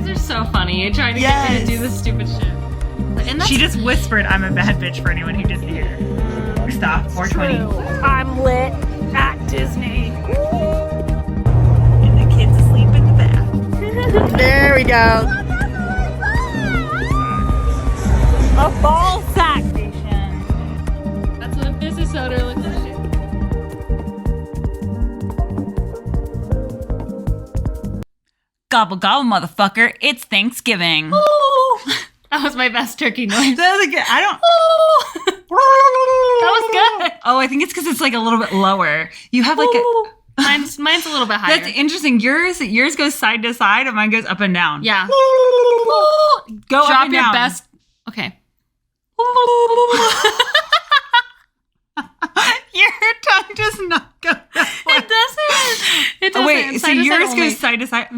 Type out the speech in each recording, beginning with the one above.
guys are so funny. You're trying to get me to do this stupid shit. And she just whispered, "I'm a bad bitch," for anyone who didn't hear. Stop. 420. I'm lit at Disney. And the kids asleep in the bath. There we go. A ball sack station. That's what a business owner looks like. Gobble gobble, motherfucker! It's Thanksgiving. That was my best turkey noise. That was good. That was good. Oh, I think it's because it's like a little bit lower. You have like a. Mine's a little bit higher. That's interesting. Yours goes side to side, and mine goes up and down. Yeah. Go Drop up and your down. best. Okay. Your tongue does not go that way. It doesn't. It doesn't. Oh, wait, so yours goes side to side.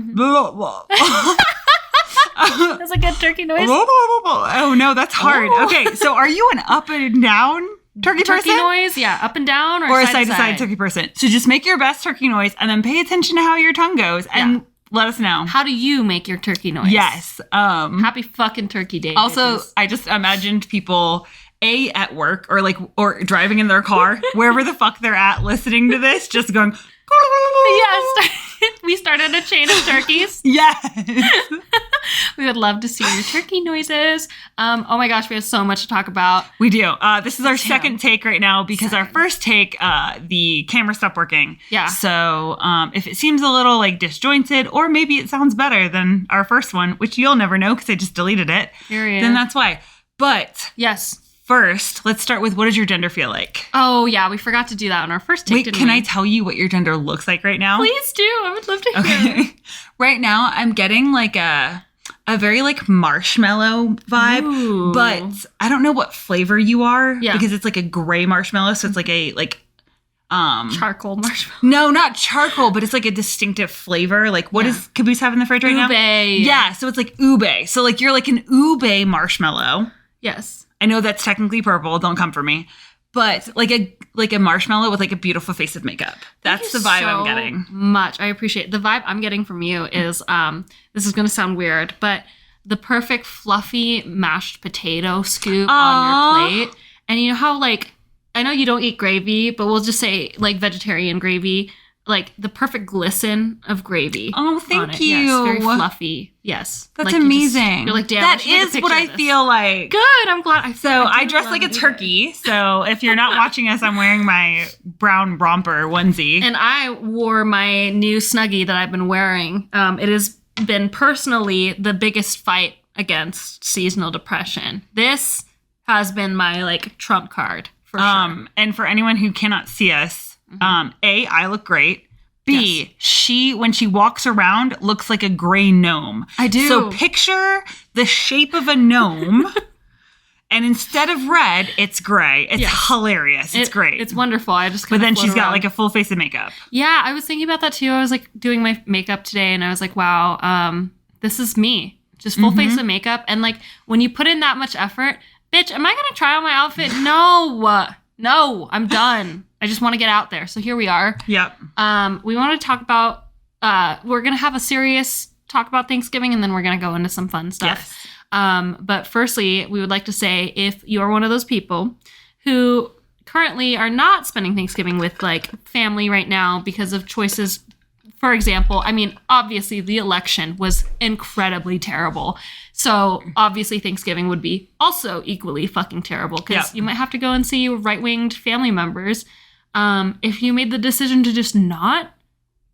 That's a good turkey noise. Oh no, that's hard. Okay, so are you an up and down turkey person? Noise, yeah, up and down, or a side to side turkey person. So just make your best turkey noise and then pay attention to how your tongue goes and let us know. How do you make your turkey noise? Yes. Happy fucking turkey day. Also, bitches. I just imagined people at work or driving in their car, wherever the fuck they're at, listening to this, just going. Yes, we started a chain of turkeys. Yes. We would love to see your turkey noises. Oh my gosh, we have so much to talk about. We do. This is our second take right now because our first take, the camera stopped working. Yeah. So if it seems a little like disjointed, or maybe it sounds better than our first one, which you'll never know because I just deleted it, then that's why. But yes. First, let's start with, what does your gender feel like? Oh, yeah. We forgot to do that on our first take, Wait, can I tell you what your gender looks like right now? Please do. I would love to hear. Okay. Right now, I'm getting like a very like marshmallow vibe. Ooh. But I don't know what flavor you are. Yeah. Because it's like a gray marshmallow. So it's like a charcoal marshmallow. No, not charcoal, but it's like a distinctive flavor. Like what does Caboose have in the fridge right now? Ube. Yeah. So it's like ube. So like you're like an ube marshmallow. Yes. I know that's technically purple. Don't come for me. But like a marshmallow with like a beautiful face of makeup. That's the vibe I'm getting. Much. I appreciate it. The vibe I'm getting from you is this is going to sound weird, but the perfect fluffy mashed potato scoop on your plate. And you know how like I know you don't eat gravy, but we'll just say like vegetarian gravy, like the perfect glisten of gravy. Oh, thank you. Yes, very fluffy. Yes. That's like amazing. You're like, damn, that is what I feel like. Good. I'm glad. I dress like a turkey. So if you're not watching us, I'm wearing my brown romper onesie. And I wore my new Snuggie that I've been wearing. It has been personally the biggest fight against seasonal depression. This has been my like trump card for sure. And for anyone who cannot see us, A, I look great. B, she, when she walks around, looks like a gray gnome. I do. So picture the shape of a gnome, and instead of red, it's gray. It's hilarious. It's great. It's wonderful. I just But then she's got like a full face of makeup. Yeah, I was thinking about that too. I was like doing my makeup today, and I was like, wow, this is me. Just full face of makeup. And like when you put in that much effort, bitch, am I going to try on my outfit? No, I'm done. I just want to get out there. So here we are. Yep. We want to talk about, we're going to have a serious talk about Thanksgiving, and then we're going to go into some fun stuff. Yes. But firstly, we would like to say, if you are one of those people who currently are not spending Thanksgiving with like family right now because of choices, for example, I mean, obviously the election was incredibly terrible. So obviously Thanksgiving would be also equally fucking terrible because you might have to go and see your right-winged family members. If you made the decision to just not,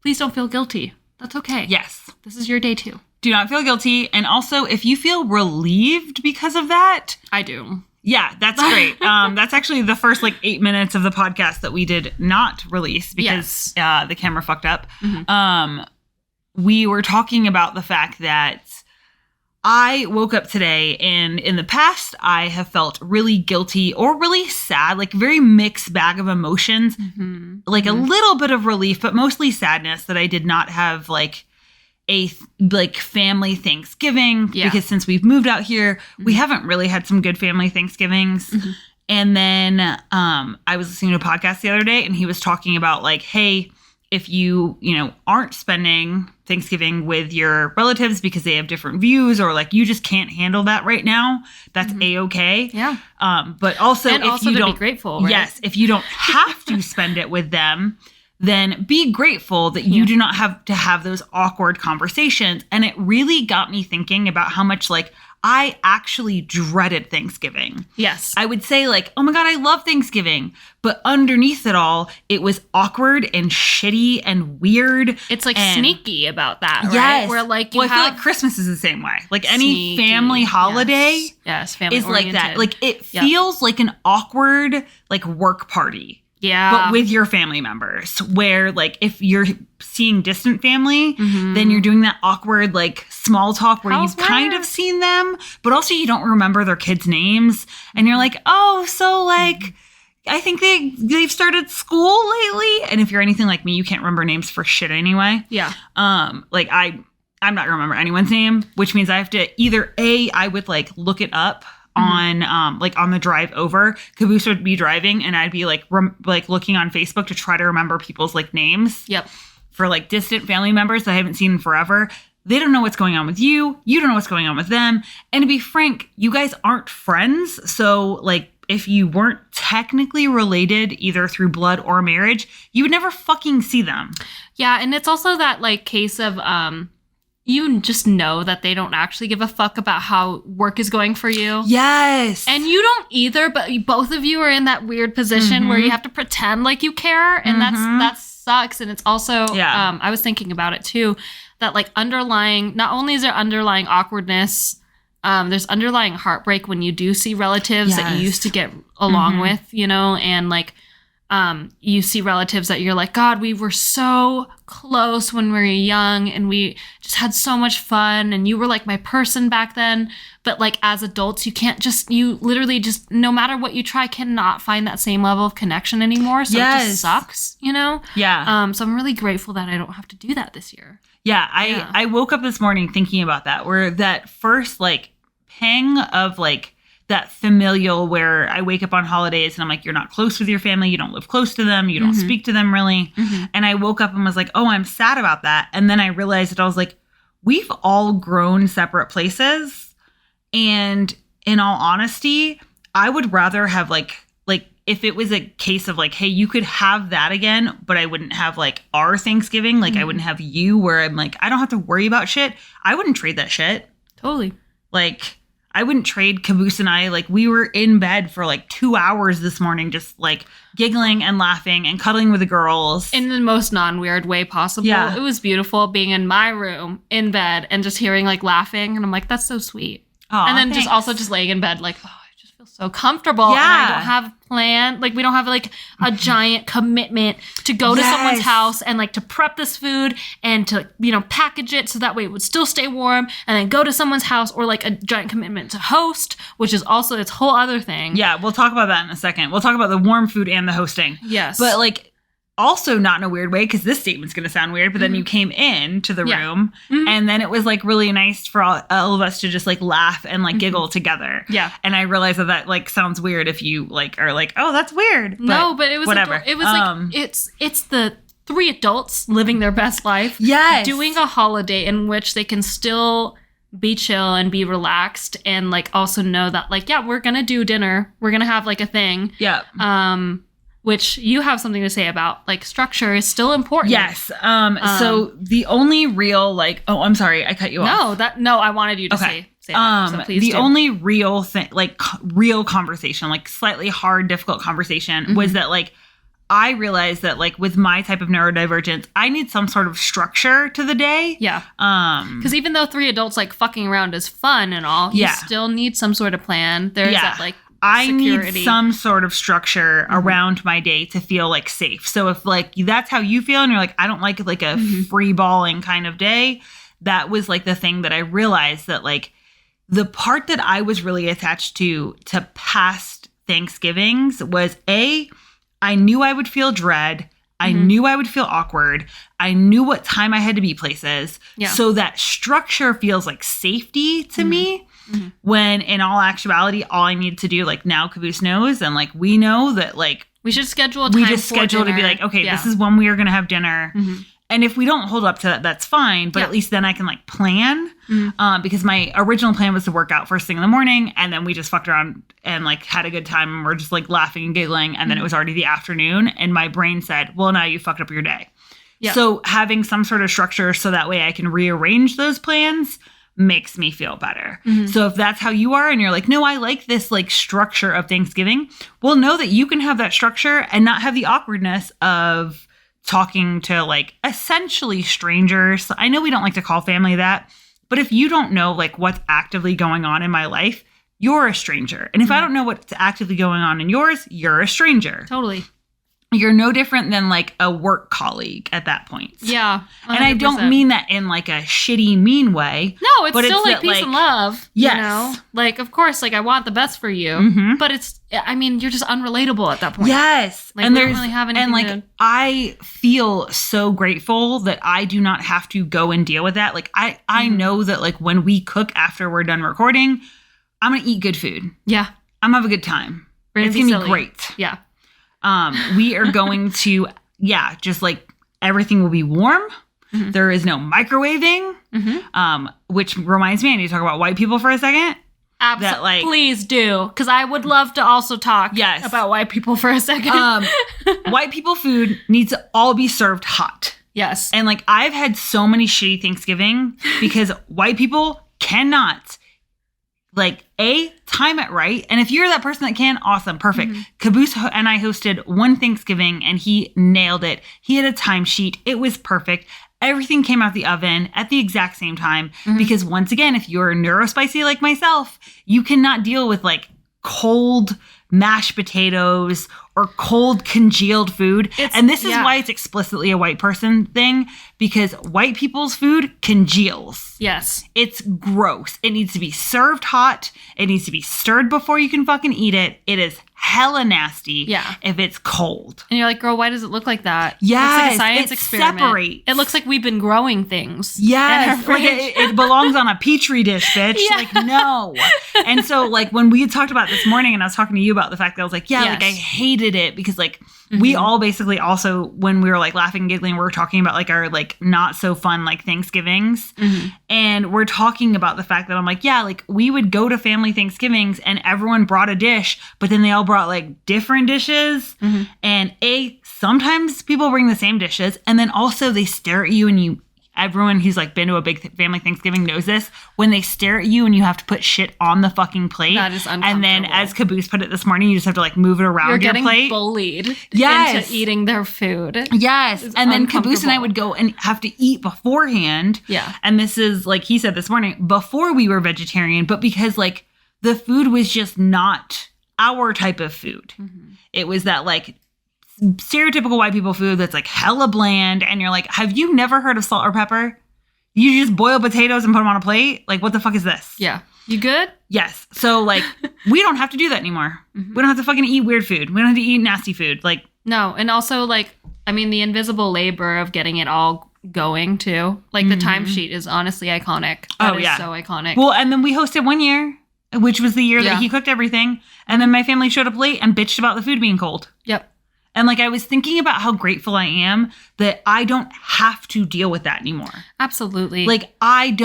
please don't feel guilty. That's okay. Yes. This is your day too. Do not feel guilty. And also, if you feel relieved because of that. I do. Yeah, that's great. That's actually the first like 8 minutes of the podcast that we did not release because the camera fucked up. We were talking about the fact that I woke up today, and in the past, I have felt really guilty or really sad, like very mixed bag of emotions, like a little bit of relief, but mostly sadness that I did not have like a family Thanksgiving because since we've moved out here, we haven't really had some good family Thanksgivings. And then I was listening to a podcast the other day, and he was talking about like, hey, if you aren't spending Thanksgiving with your relatives because they have different views, or like you just can't handle that right now, that's A-okay. Yeah. But also, and if also you to don't, be grateful, right? yes, if you don't have to spend it with them, then be grateful that you do not have to have those awkward conversations. And it really got me thinking about how much like I actually dreaded Thanksgiving. Yes. I would say like, oh my God, I love Thanksgiving. But underneath it all, it was awkward and shitty and weird. It's like sneaky about that, right? Yes. Where like I feel like Christmas is the same way. Like any family holiday family is oriented. like that. Like it feels like an awkward like work party. Yeah. But with your family members, where like if you're seeing distant family, then you're doing that awkward like small talk where you've kind of seen them, but also you don't remember their kids' names. And you're like, oh, so like I think they've started school lately. And if you're anything like me, you can't remember names for shit anyway. Yeah. Like I'm not gonna remember anyone's name, which means I have to either I would like look it up on like on the drive over. Caboose would be driving and I'd be like like looking on Facebook to try to remember people's like names. Yep. For like distant family members that I haven't seen in forever. They don't know what's going on with you. You don't know what's going on with them. And to be frank, you guys aren't friends. So like if you weren't technically related either through blood or marriage, you would never fucking see them. Yeah, and it's also that like case of you just know that they don't actually give a fuck about how work is going for you. Yes. And you don't either, but both of you are in that weird position where you have to pretend like you care. And that sucks. And it's also, I was thinking about it too, that like underlying, not only is there underlying awkwardness, there's underlying heartbreak when you do see relatives that you used to get along with, and like, you see relatives that you're like, God, we were so close when we were young and we just had so much fun and you were like my person back then. But like as adults, you literally just, no matter what you try, cannot find that same level of connection anymore. So it just sucks, Yeah. So I'm really grateful that I don't have to do that this year. Yeah. I woke up this morning thinking about that, where that first like pang of like, that familial where I wake up on holidays and I'm like, you're not close with your family. You don't live close to them. You don't speak to them really. And I woke up and was like, oh, I'm sad about that. And then I realized that I was like, we've all grown separate places. And in all honesty, I would rather have like if it was a case of like, hey, you could have that again, but I wouldn't have like our Thanksgiving. Like I wouldn't have you where I'm like, I don't have to worry about shit. I wouldn't trade that shit. Totally. Like, I wouldn't trade Caboose and I. Like, we were in bed for like 2 hours this morning, just like giggling and laughing and cuddling with the girls. In the most non-weird way possible. Yeah. It was beautiful being in my room, in bed, and just hearing like laughing. And I'm like, that's so sweet. Aw, and then thanks. just laying in bed like, oh, I just feel so comfortable. Yeah. And I don't have planned. Like, we don't have like a giant commitment to go to someone's house and like to prep this food and to, package it so that way it would still stay warm, and then go to someone's house, or like a giant commitment to host, which is also its whole other thing. Yeah, we'll talk about that in a second. We'll talk about the warm food and the hosting. Yes. But like, also not in a weird way, because this statement's going to sound weird, but then you came in to the room and then it was like really nice for all of us to just like laugh and like giggle together. Yeah. And I realized that like sounds weird if you like are like, oh, that's weird. But it was whatever. It was like it's the 3 adults living their best life. Yes. Doing a holiday in which they can still be chill and be relaxed, and like also know that like, yeah, we're gonna do dinner. We're gonna have like a thing. Yeah. Which you have something to say about, like, structure is still important. Yes. So the only real, like, oh, I'm sorry, I cut you off. No, I wanted you to say that. So please the only real thing, like, real conversation, like, slightly hard, difficult conversation was that, like, I realized that, like, with my type of neurodivergence, I need some sort of structure to the day. Yeah. Because even though 3 adults, like, fucking around is fun and all, you still need some sort of plan. There's that, like, I security. need some sort of structure around my day to feel like safe. So if like that's how you feel and you're like, I don't like a free balling kind of day, that was like the thing that I realized that like the part that I was really attached to past Thanksgivings was I knew I would feel dread. I knew I would feel awkward. I knew what time I had to be places. Yeah. So that structure feels like safety to me. When in all actuality, all I need to do, like now Caboose knows, and like we know that like We should schedule a time. We just schedule to be like, okay, this is when we are going to have dinner. Mm-hmm. And if we don't hold up to that, that's fine. But at least then I can like plan. Mm-hmm. Because my original plan was to work out first thing in the morning. And then we just fucked around and like had a good time. And we're just like laughing and giggling. And then it was already the afternoon. And my brain said, well, now you fucked up your day. Yeah. So having some sort of structure so that way I can rearrange those plans makes me feel better. Mm-hmm. So if that's how you are and you're like, no, I like this like structure of Thanksgiving, well, know that you can have that structure and not have the awkwardness of talking to like essentially strangers. I know we don't like to call family that, but if you don't know like what's actively going on in my life, you're a stranger. And if I don't know what's actively going on in yours, you're a stranger. Totally. You're no different than like a work colleague at that point. Yeah. 100%. And I don't mean that in like a shitty, mean way. No, it's still like peace and love. Yes. You know? Like, of course, like I want the best for you. But you're just unrelatable at that point. Yes. Like, we don't really have anything. And like, I feel so grateful that I do not have to go and deal with that. Like, I know that like when we cook after we're done recording, I'm going to eat good food. Yeah. I'm going to have a good time. It's going to be great. Yeah. We are going to, just like everything will be warm. Mm-hmm. There is no microwaving, which reminds me, I need to talk about white people for a second. Absolutely. Please do. Because I would love to also talk about white people for a second. White people food needs to all be served hot. Yes. And like I've had so many shitty Thanksgiving because white people cannot time it right. And if you're that person that can, awesome, perfect. Caboose and I hosted one Thanksgiving and he nailed it. He had a timesheet. It was perfect. Everything came out the oven at the exact same time. Because once again, if you're neurospicy like myself, you cannot deal with like cold mashed potatoes or cold congealed food. And this is why it's explicitly a white person thing, because white people's food congeals. Yes. It's gross. It needs to be served hot. It needs to be stirred before you can fucking eat it. It is hella nasty if it's cold. And you're like, girl, why does it look like that? Yes. It's like a science experiment. Separates. It looks like we've been growing things. Yes. Like it belongs on a Petri dish, bitch. Yeah. Like, no. And so like when we had talked about this morning and I was talking to you about the fact that I was like, like I hated it because like we all basically also, when we were like laughing and giggling, we were talking about like our like not so fun like Thanksgivings. And we're talking about the fact that I'm like, like we would go to family Thanksgivings and everyone brought a dish, but then they all brought like different dishes. And sometimes people bring the same dishes. And then also they stare at you and everyone who's like been to a big family Thanksgiving knows this. When they stare at you and you have to put shit on the fucking plate. That is uncomfortable. And then as Caboose put it this morning, you just have to like move it around your plate. You're getting bullied into eating their food. Yes. And then Caboose and I would go and have to eat beforehand. Yeah. And this is like he said this morning, before we were vegetarian, but because like the food was just not our type of food. It was that like stereotypical white people food that's like hella bland, and you're like, have you never heard of salt or pepper? You just boil potatoes and put them on a plate? Like, what the fuck is this? Yeah. You good? Yes. So like we don't have to do that anymore. We don't have to fucking eat weird food. We don't have to eat nasty food. Like, no. And also like, I mean, the invisible labor of getting it all going too. Like the timesheet is honestly iconic. That is so iconic. Well, and then we hosted one year, which was the year that he cooked everything. And then my family showed up late and bitched about the food being cold. Yep. And like I was thinking about how grateful I am that I don't have to deal with that anymore. Absolutely. Like I'm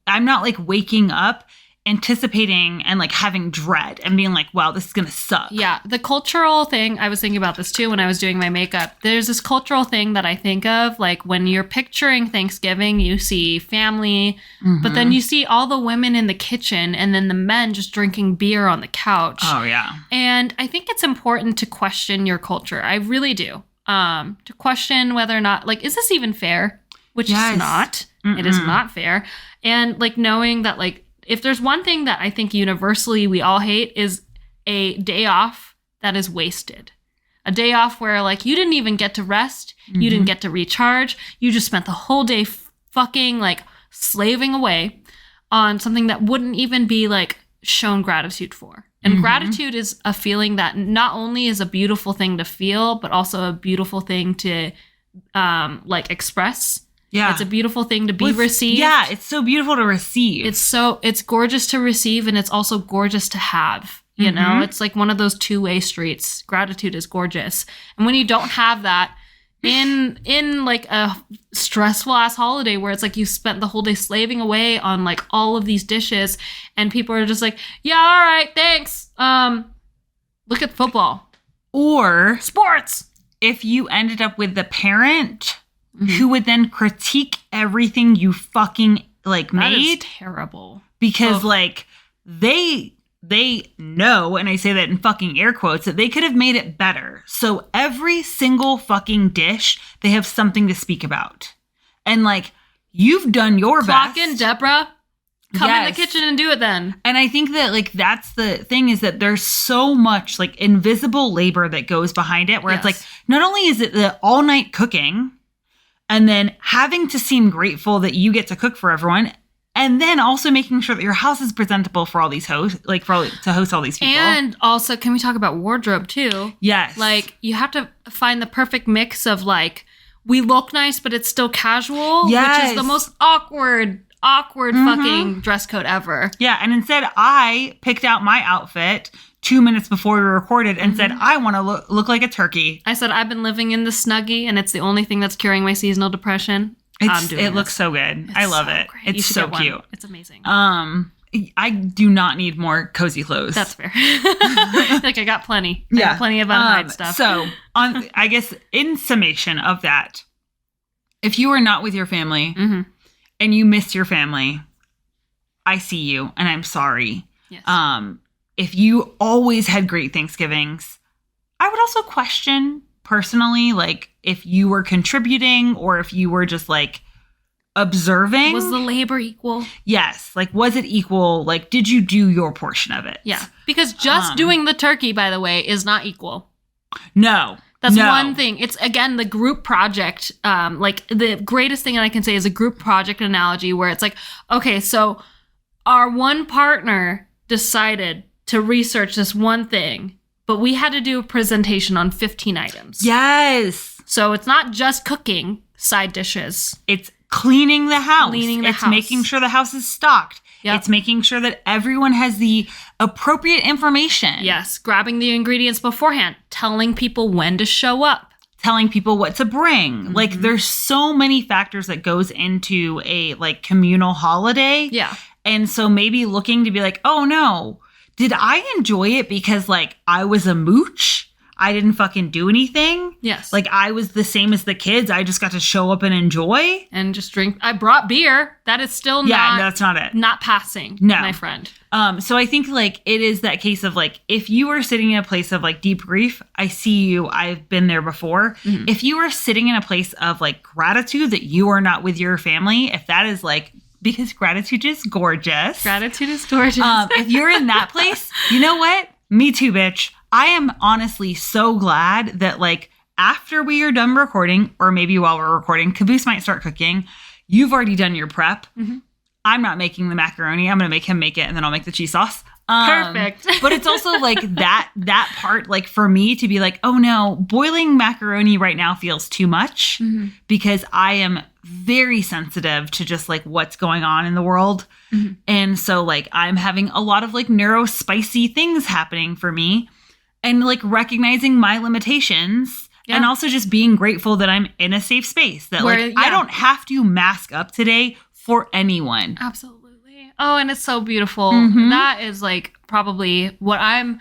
not like waking up anticipating and like having dread and being like, wow, this is going to suck. Yeah. The cultural thing, I was thinking about this too when I was doing my makeup. There's this cultural thing that I think of, like when you're picturing Thanksgiving, you see family, but then you see all the women in the kitchen and then the men just drinking beer on the couch. Oh, yeah. And I think it's important to question your culture. I really do. To question whether or not, like, is this even fair? Which is not. It is not fair. And like knowing that like, if there's one thing that I think universally we all hate is a day off that is wasted. A day off where like you didn't even get to rest. You didn't get to recharge. You just spent the whole day fucking like slaving away on something that wouldn't even be like shown gratitude for. And gratitude is a feeling that not only is a beautiful thing to feel, but also a beautiful thing to like express. Yeah. It's a beautiful thing to be received. Yeah, it's so beautiful to receive. It's gorgeous to receive, and it's also gorgeous to have. You know, it's like one of those two-way streets. Gratitude is gorgeous. And when you don't have that in like a stressful ass holiday where it's like you spent the whole day slaving away on like all of these dishes and people are just like, yeah, all right, thanks. Look at football. Or sports. If you ended up with the parent who would then critique everything you fucking like That made. is terrible. Because like they know, and I say that in fucking air quotes, that they could have made it better. So every single fucking dish, they have something to speak about. And like, you've done your best. Clock in, Deborah. Come in the kitchen and do it then. And I think that like, that's the thing, is that there's so much like invisible labor that goes behind it, where it's like, not only is it the all night cooking and then having to seem grateful that you get to cook for everyone, and then also making sure that your house is presentable for all these hosts, like to host all these people. And also, can we talk about wardrobe too? Yes. Like, you have to find the perfect mix of like, we look nice, but it's still casual. Yes. Which is the most awkward fucking dress code ever. Yeah. And instead, I picked out my outfit 2 minutes before we recorded and said, I want to look like a turkey. I said, I've been living in the Snuggie and it's the only thing that's curing my seasonal depression. It looks so good. I love it. Great. It's so cute. It's amazing. I do not need more cozy clothes. That's fair. Like, I got plenty. I got plenty of unhide stuff. So, I guess in summation of that, if you are not with your family and you miss your family, I see you and I'm sorry. Yes. If you always had great Thanksgivings, I would also question personally, like, if you were contributing or if you were just like observing. Was the labor equal? Yes. Like, was it equal? Like, did you do your portion of it? Yeah. Because just doing the turkey, by the way, is not equal. No. That's one thing. It's, again, the group project. Like, the greatest thing that I can say is a group project analogy where it's like, okay, so our one partner decided to research this one thing, but we had to do a presentation on 15 items. Yes. So it's not just cooking side dishes. It's cleaning the house. It's making sure the house is stocked. Yep. It's making sure that everyone has the appropriate information. Yes. Grabbing the ingredients beforehand. Telling people when to show up. Telling people what to bring. Like, there's so many factors that goes into a like communal holiday. Yeah. And so maybe looking to be like, oh no, did I enjoy it because like I was a mooch? I didn't fucking do anything. Yes. Like, I was the same as the kids. I just got to show up and enjoy. And just drink. I brought beer. That is still not. Yeah, that's not it. Not passing. No. My friend. So I think like it is that case of like, if you are sitting in a place of like deep grief, I see you. I've been there before. If you are sitting in a place of like gratitude that you are not with your family, if that is like, because gratitude is gorgeous. Gratitude is gorgeous. If you're in that place, you know what? Me too, bitch. I am honestly so glad that like after we are done recording, or maybe while we're recording, Caboose might start cooking. You've already done your prep. I'm not making the macaroni. I'm going to make him make it, and then I'll make the cheese sauce. Perfect. But it's also like that part, like for me to be like, oh no, boiling macaroni right now feels too much because I am very sensitive to just like what's going on in the world. And so like I'm having a lot of like spicy things happening for me, and like recognizing my limitations. Yeah. And also just being grateful that I'm in a safe space, that I don't have to mask up today for anyone. Absolutely. Oh, and it's so beautiful. That is like probably what I'm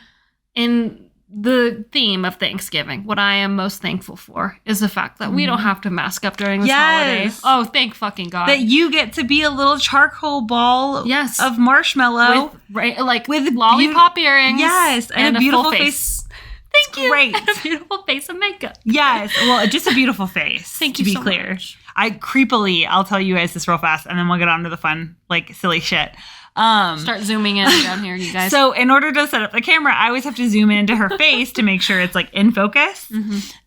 in the theme of Thanksgiving. What I am most thankful for is the fact that we don't have to mask up during this holiday. Oh, thank fucking God. That you get to be a little charcoal ball of marshmallow. With lollipop earrings. Yes. And a beautiful face. Thank you. Great. A beautiful face of makeup. Yes. Well, just a beautiful face. Thank you to be so clear. much. I'll tell you guys this real fast, and then we'll get on to the fun, like, silly shit. Start zooming in down here, you guys. So in order to set up the camera, I always have to zoom into her face to make sure it's like in focus.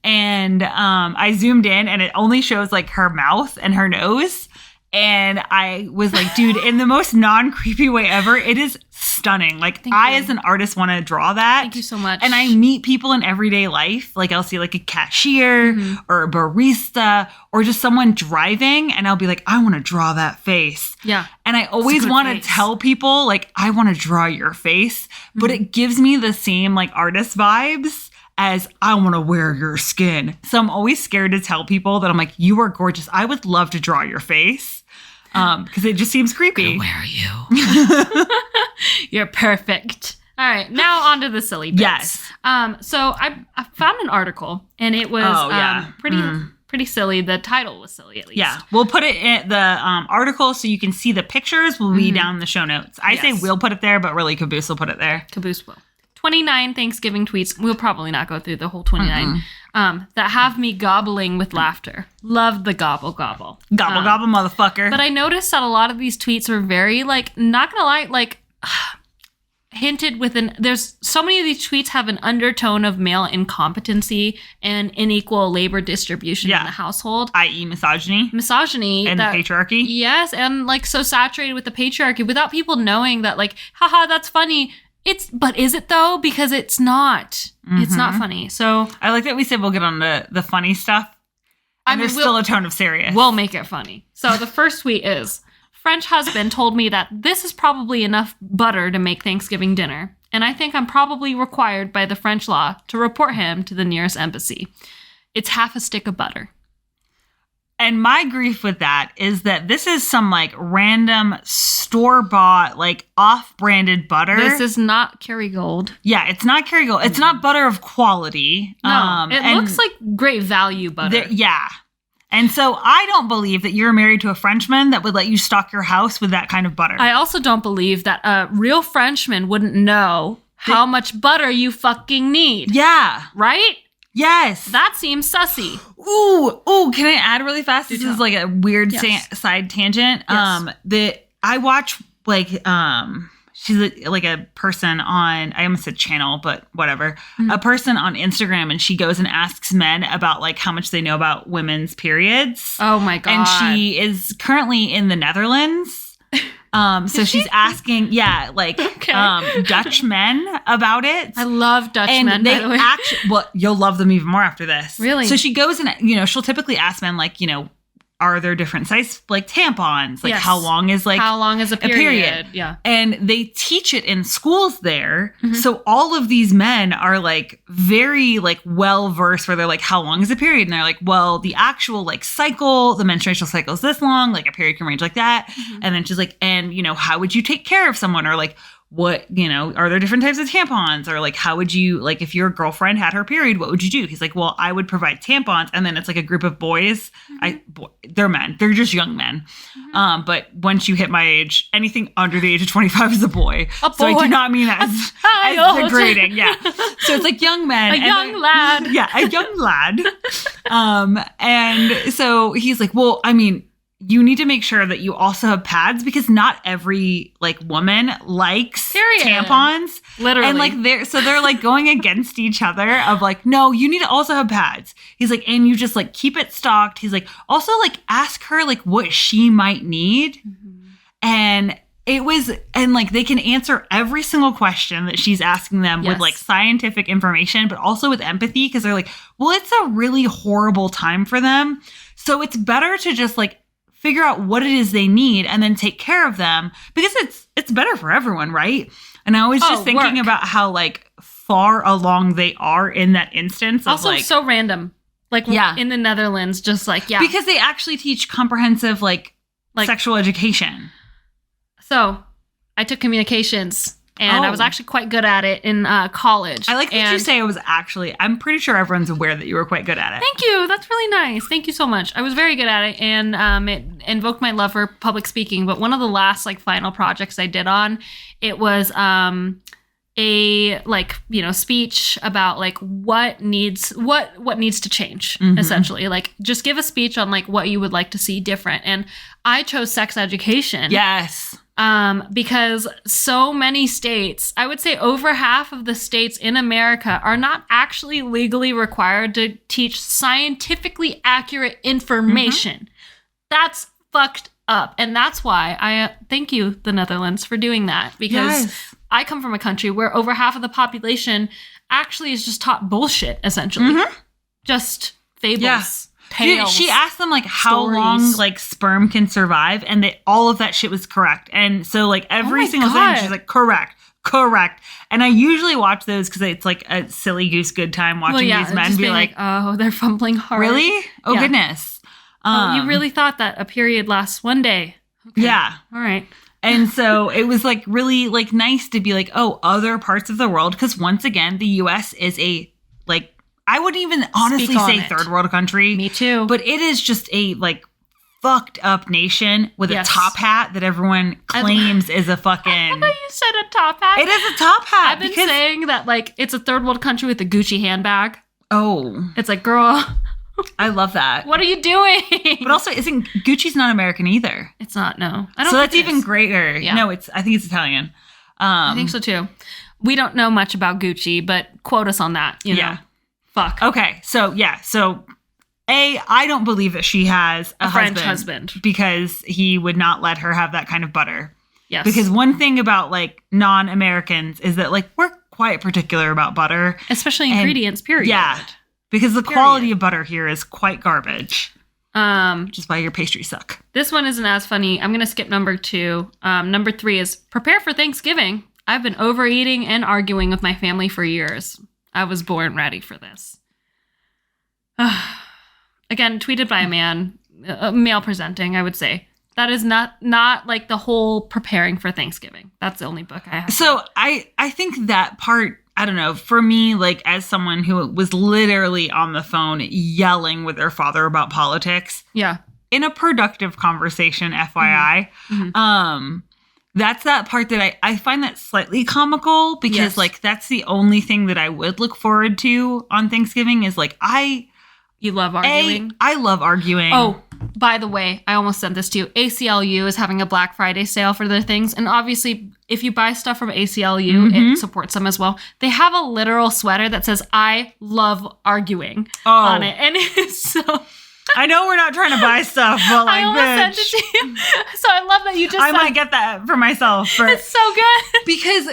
And I zoomed in, and it only shows like her mouth and her nose. And I was like, dude, in the most non-creepy way ever, it is stunning. Like, Thank I, you. as an artist, want to draw that. Thank you so much. And I meet people in everyday life. Like, I'll see like a cashier or a barista or just someone driving, and I'll be like, I want to draw that face. Yeah. And I always want to tell people, like, I want to draw your face, but it gives me the same like artist vibes as I want to wear your skin. So I'm always scared to tell people that I'm like, you are gorgeous. I would love to draw your face. Because it just seems creepy. Where are you? You're perfect. All right, now on to the silly bits. Yes. So I found an article, and it was pretty silly. The title was silly, at least. Yeah, we'll put it in the article so you can see the pictures. Will be down in the show notes. I say we'll put it there, but really Caboose will put it there. Caboose will. 29 Thanksgiving tweets. We'll probably not go through the whole 29. That have me gobbling with laughter. Love the gobble gobble. Gobble gobble, motherfucker. But I noticed that a lot of these tweets were very, like, not gonna lie, like, hinted with there's so many of these tweets have an undertone of male incompetency and unequal labor distribution in the household. I.e. misogyny. Misogyny. And patriarchy. Yes, and, like, so saturated with the patriarchy without people knowing that, like, haha, that's funny. But is it though? Because it's not. It's not funny. So I like that we said we'll get on the funny stuff. And there's still a tone of serious. We'll make it funny. So the first tweet is, French husband told me that this is probably enough butter to make Thanksgiving dinner. And I think I'm probably required by the French law to report him to the nearest embassy. It's half a stick of butter. And my grief with that is that this is some like random store-bought, like off-branded butter. This is not Kerrygold. Yeah, it's not Kerrygold. It's not butter of quality. No, it looks like great value butter. Yeah. And so I don't believe that you're married to a Frenchman that would let you stock your house with that kind of butter. I also don't believe that a real Frenchman wouldn't know how much butter you fucking need. Yeah. Right? Yes. That seems sussy. Ooh, can I add really fast? This is like a weird side tangent. Yes. I watch like she's like a person on, I almost said channel, but whatever. A person on Instagram, and she goes and asks men about like how much they know about women's periods. Oh my God. And she is currently in the Netherlands. So she's asking, Dutch men about it. I love Dutch men, by the way. Well, you'll love them even more after this. Really? So she goes and, she'll typically ask men, like, are there different size, like, tampons? Like, how long is a period? Yeah. And they teach it in schools there. So all of these men are, like, very, like, well-versed where they're like, how long is a period? And they're like, well, the actual, like, cycle, the menstruational cycle is this long. Like, a period can range like that. And then she's like, and, how would you take care of someone? Or, like, what, are there different types of tampons? Or like, how would you, like, if your girlfriend had her period, what would you do? He's like, well, I would provide tampons. And then it's like a group of boys. They're men. They're just young men. But once you hit my age, anything under the age of 25 is a boy. So I do not mean that as degrading. Yeah. So it's like young men. A young lad. Yeah, a young lad. And so he's like, well, I mean, you need to make sure that you also have pads because not every like woman likes tampons. Literally. And like they're like going against each other of like, no, you need to also have pads. He's like, and you just like keep it stocked. He's like, also like ask her like what she might need. And like they can answer every single question that she's asking them with like scientific information, but also with empathy because they're like, well, it's a really horrible time for them. So it's better to just like figure out what it is they need and then take care of them because it's better for everyone, right? And I was just thinking about how like far along they are in that instance. Also, like, so random. Like in the Netherlands, just like, because they actually teach comprehensive like sexual education. So I took communications and I was actually quite good at it in college. I like that you say I'm pretty sure everyone's aware that you were quite good at it. Thank you. That's really nice. Thank you so much. I was very good at it and it invoked my love for public speaking. But one of the last like final projects I did on, it was a like, speech about like what needs to change essentially. Like just give a speech on like what you would like to see different. And I chose sex education. Yes. Because so many states, I would say over half of the states in America are not actually legally required to teach scientifically accurate information. That's fucked up. And that's why I thank you, the Netherlands, for doing that. Because I come from a country where over half of the population actually is just taught bullshit, essentially. Just fables. Yeah. Tales, she asked them like how stories. long like sperm can survive, and all of that shit was correct. And so like every single thing she's like correct. And I usually watch those because it's like a silly goose good time watching these men be like, oh, they're fumbling hard. Really? Oh goodness. You really thought that a period lasts one day? Okay. Yeah. All right. And so it was like really like nice to be like, oh, other parts of the world, because once again the US is a like, I wouldn't even honestly say third world country. Me too. But it is just a like fucked up nation with a top hat that everyone claims is a fucking... I thought you said a top hat. It is a top hat. I've been saying that like it's a third world country with a Gucci handbag. Oh. It's like, girl... I love that. What are you doing? But also, isn't Gucci's not American either? It's not, no. I don't so think that's even greater. Yeah. No, I think it's Italian. I think so too. We don't know much about Gucci, but quote us on that, you know. Yeah. Fuck. Okay, so yeah, so I don't believe that she has a French husband because he would not let her have that kind of butter. Yes. Because one thing about like non-Americans is that like we're quite particular about butter. Especially ingredients, period. Yeah. Because the quality of butter here is quite garbage. Which is why your pastries suck. This one isn't as funny. I'm going to skip number 2. Number 3 is prepare for Thanksgiving. I've been overeating and arguing with my family for years. I was born ready for this. Again, tweeted by a male presenting, I would say. That is not like the whole preparing for Thanksgiving. That's the only book I have. So I think that part, I don't know, for me, like as someone who was literally on the phone yelling with their father about politics. Yeah. In a productive conversation, FYI. That's that part that I find that slightly comical because like that's the only thing that I would look forward to on Thanksgiving is like You love arguing? I love arguing. Oh, by the way, I almost sent this to you. ACLU is having a Black Friday sale for their things. And obviously, if you buy stuff from ACLU, it supports them as well. They have a literal sweater that says, I love arguing on it. And it's so... I know we're not trying to buy stuff, but like, I almost sent it to you. So I love that you just might get that for myself. It's so good. Because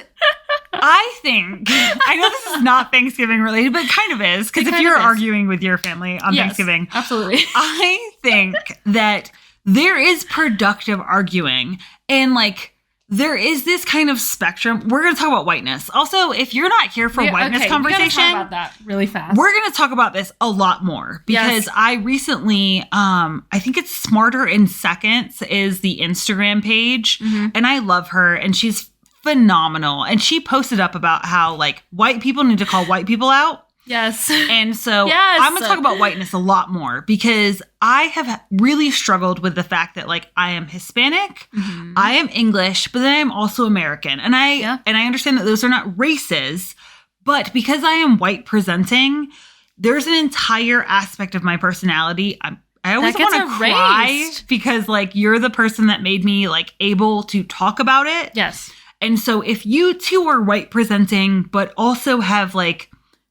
I think, I know this is not Thanksgiving related, but it kind of is. Because if you're arguing with your family on Thanksgiving. Absolutely. I think that there is productive arguing. And like, there is this kind of spectrum. We're going to talk about whiteness. Also, if you're not here for whiteness conversation, we gotta talk about that really fast. We're going to talk about this a lot more because I recently, I think it's Smarter in Seconds is the Instagram page, and I love her, and she's phenomenal. And she posted up about how like white people need to call white people out. Yes. And so I'm going to talk about whiteness a lot more because I have really struggled with the fact that like I am Hispanic, I am English, but then I'm also American. And I understand that those are not races, but because I am white presenting, there's an entire aspect of my personality I always want to cry because like you're the person that made me like able to talk about it. Yes. And so if you too are white presenting, but also have like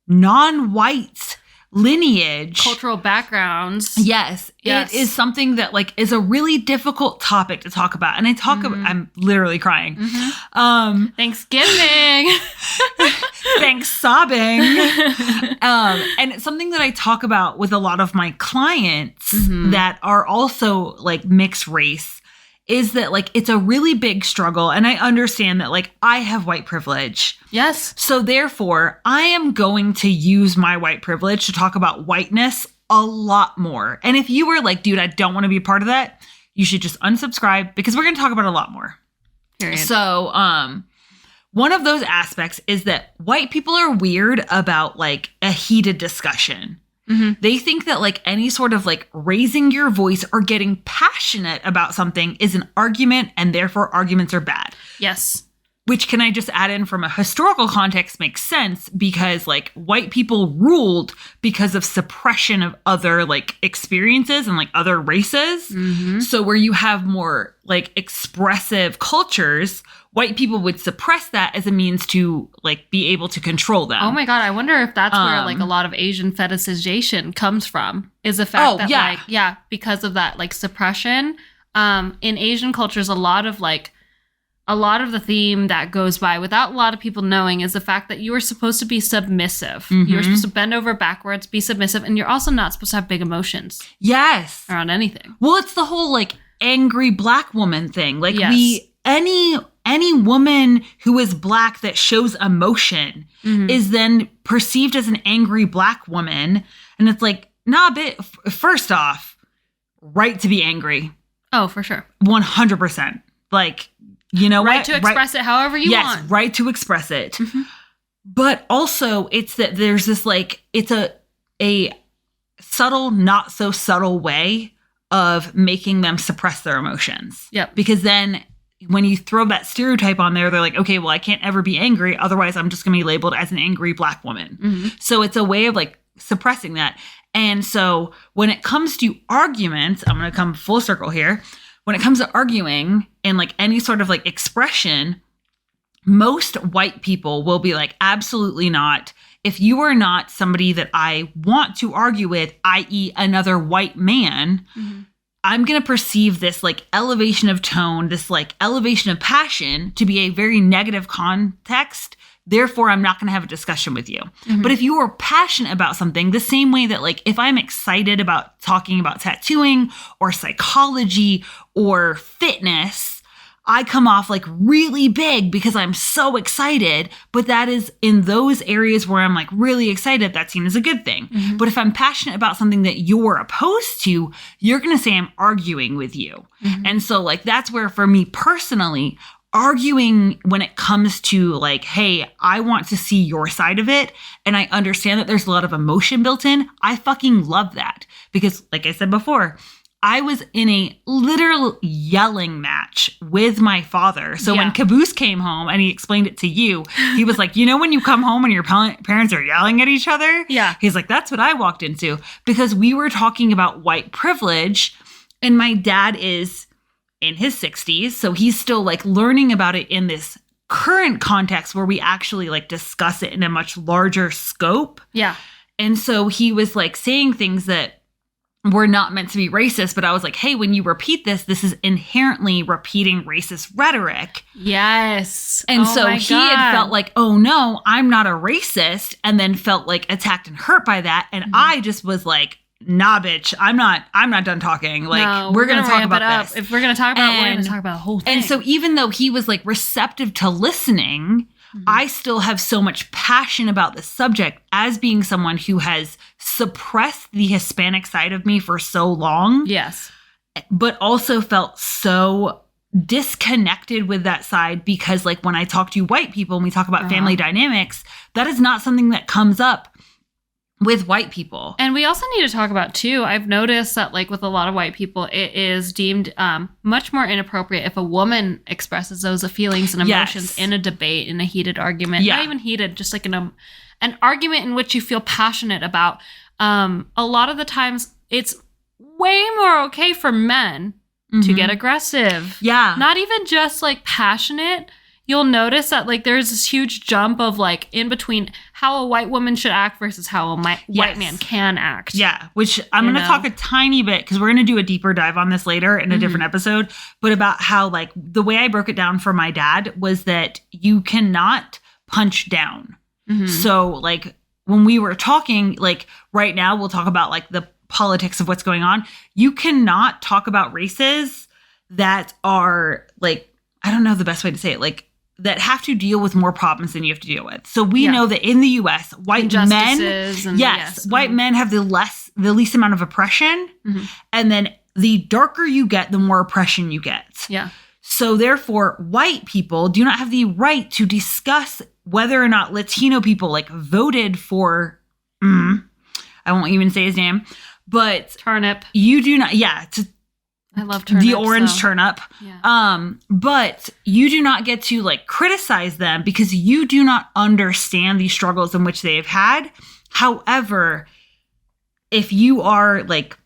non-white lineage, cultural backgrounds. Yes. It is something that like is a really difficult topic to talk about. And I talk about, I'm literally crying. Thanksgiving. Thanks sobbing. And it's something that I talk about with a lot of my clients that are also like mixed race is that like it's a really big struggle. And I understand that like I have white privilege. Yes. So therefore, I am going to use my white privilege to talk about whiteness a lot more. And if you were like, dude, I don't want to be a part of that, you should just unsubscribe because we're going to talk about it a lot more. Period. So, one of those aspects is that white people are weird about like a heated discussion. They think that like any sort of like raising your voice or getting passionate about something is an argument and therefore arguments are bad. Yes. Which can I just add in from a historical context makes sense because like white people ruled because of suppression of other like experiences and like other races. So where you have more like expressive cultures, white people would suppress that as a means to like be able to control them. Oh my God. I wonder if that's where like a lot of Asian fetishization comes from is the fact that like, because of that like suppression, in Asian cultures, a lot of like a lot of the theme that goes by without a lot of people knowing is the fact that you are supposed to be submissive. You're supposed to bend over backwards, be submissive, and you're also not supposed to have big emotions. Yes. Around anything. Well, it's the whole like angry black woman thing. Like Yes. any woman who is black that shows emotion is then perceived as an angry black woman. And it's like, nah, first off, right to be angry. Oh, for sure. 100%. Like, you know right what? To express it however you want. Yes, right to express it. But also it's that there's this like, it's a subtle, not so subtle way of making them suppress their emotions. Yep. Because then when you throw that stereotype on there, they're like, okay, well, I can't ever be angry. Otherwise, I'm just going to be labeled as an angry black woman. So it's a way of like suppressing that. And so when it comes to arguments, I'm going to come full circle here. When it comes to arguing and like any sort of like expression, most white people will be like, absolutely not. If you are not somebody that I want to argue with, i.e. another white man, I'm going to perceive this like elevation of tone, this like elevation of passion to be a very negative context. Therefore, I'm not going to have a discussion with you. But if you are passionate about something, the same way that like if I'm excited about talking about tattooing or psychology or fitness, I come off like really big because I'm so excited. But that is in those areas where I'm like really excited, that's seen as a good thing. But if I'm passionate about something that you're opposed to, you're going to say I'm arguing with you. And so like that's where for me personally, arguing when it comes to like, hey, I want to see your side of it. And I understand that there's a lot of emotion built in. I fucking love that because like I said before, I was in a literal yelling match with my father. So when Caboose came home and he explained it to you, he was like, you know, when you come home and your parents are yelling at each other? Yeah. He's like, that's what I walked into because we were talking about white privilege and my dad is in his 60s. So he's still like learning about it in this current context where we actually like discuss it in a much larger scope. Yeah. And so he was like saying things that were not meant to be racist, but I was like, hey, when you repeat this, this is inherently repeating racist rhetoric. Yes. And so he had felt like, oh no, I'm not a racist, and then felt like attacked and hurt by that. And I just was like, nah, bitch, I'm not done talking. Like, no, we're going to talk about this. If we're going to talk about it, we're going to talk about the whole thing. And so even though he was like receptive to listening, I still have so much passion about this subject as being someone who has suppressed the Hispanic side of me for so long. Yes. But also felt so disconnected with that side because like when I talk to white people and we talk about family dynamics, that is not something that comes up with white people. And we also need to talk about too, I've noticed that like with a lot of white people, it is deemed much more inappropriate if a woman expresses those feelings and emotions in a debate, in a heated argument. Not even heated, just like an argument in which you feel passionate about. A lot of the times it's way more okay for men to get aggressive. Yeah. Not even just like passionate. You'll notice that like there's this huge jump of like in between how a white woman should act versus how a white man can act. Yeah, which I'm going to talk a tiny bit because we're going to do a deeper dive on this later in a different episode, but about how like the way I broke it down for my dad was that you cannot punch down. So like when we were talking, like right now we'll talk about like the politics of what's going on. You cannot talk about races that are like, I don't know the best way to say it, like that have to deal with more problems than you have to deal with. So we know that in the U.S., white men, white men have the least amount of oppression. And then the darker you get, the more oppression you get. Yeah. So therefore, white people do not have the right to discuss whether or not Latino people like voted for, I won't even say his name, but Turnip. You do not, I love turnips. The orange turnip. Yeah. But you do not get to like criticize them because you do not understand the struggles in which they have had. However, if you are like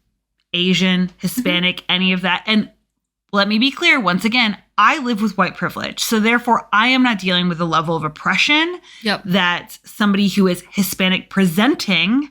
Asian, Hispanic, any of that, and let me be clear once again, I live with white privilege. So therefore, I am not dealing with the level of oppression that somebody who is Hispanic presenting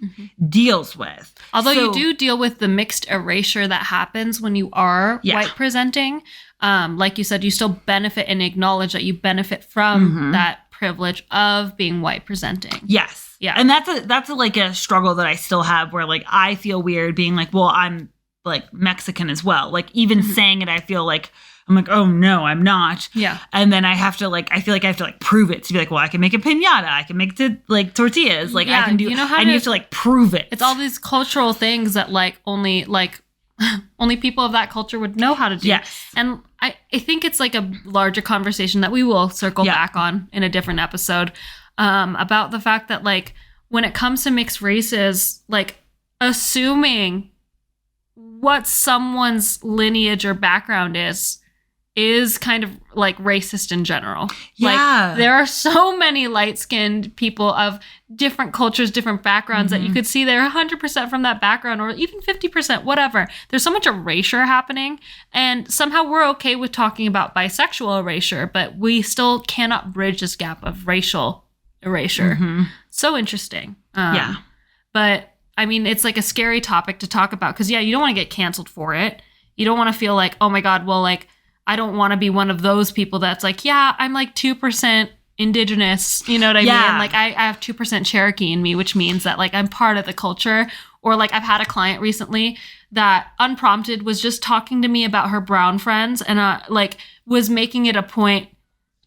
deals with. Although you do deal with the mixed erasure that happens when you are white presenting. Like you said, you still benefit and acknowledge that you benefit from that privilege of being white presenting. Yes. Yeah. And that's like a struggle that I still have where like I feel weird being like, well, I'm like Mexican as well. Like even saying it, I feel like I'm like, oh no, I'm not. Yeah. And then I have to like, I feel like I have to like prove it to be like, well, I can make a piñata. I can make like tortillas. Like I can do, you have to like prove it. It's all these cultural things that like only people of that culture would know how to do. Yes. And I think it's like a larger conversation that we will circle back on in a different episode about the fact that like when it comes to mixed races, like assuming what someone's lineage or background is kind of like racist in general. Yeah. Like there are so many light-skinned people of different cultures, different backgrounds that you could see they're 100% from that background or even 50%, whatever. There's so much erasure happening. And somehow we're okay with talking about bisexual erasure, but we still cannot bridge this gap of racial erasure. So interesting. But I mean, it's like a scary topic to talk about because, you don't want to get canceled for it. You don't want to feel like, oh my God, well, like, I don't want to be one of those people that's like, yeah, I'm like 2% indigenous. You know what I mean? Like I have 2% Cherokee in me, which means that like I'm part of the culture. Or like I've had a client recently that unprompted was just talking to me about her brown friends and like was making it a point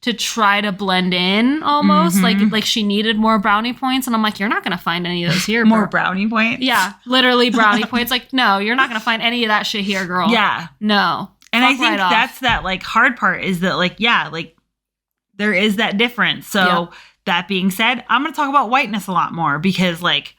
to try to blend in almost like she needed more brownie points. And I'm like, you're not going to find any of those here. More brownie points? Yeah, literally brownie points. Like, no, you're not going to find any of that shit here, girl. Yeah. No. And I think that's that like hard part is that like, like there is that difference. So that being said, I'm going to talk about whiteness a lot more because like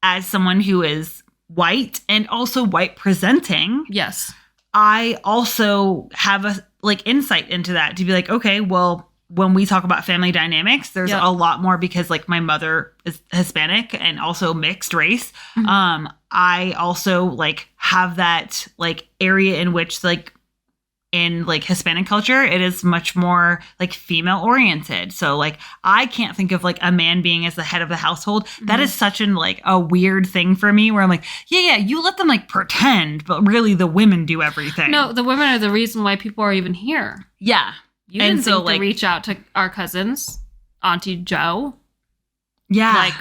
as someone who is white and also white presenting. Yes. I also have a like insight into that to be like, okay, well, when we talk about family dynamics, there's a lot more because like my mother is Hispanic and also mixed race. I also like have that like area in which like in like Hispanic culture, it is much more like female oriented. So like I can't think of like a man being as the head of the household. That is such an like a weird thing for me where I'm like, yeah, you let them like pretend, but really the women do everything. No, the women are the reason why people are even here. Yeah. You didn't think to reach out to our cousins, Auntie Joe. Yeah. Like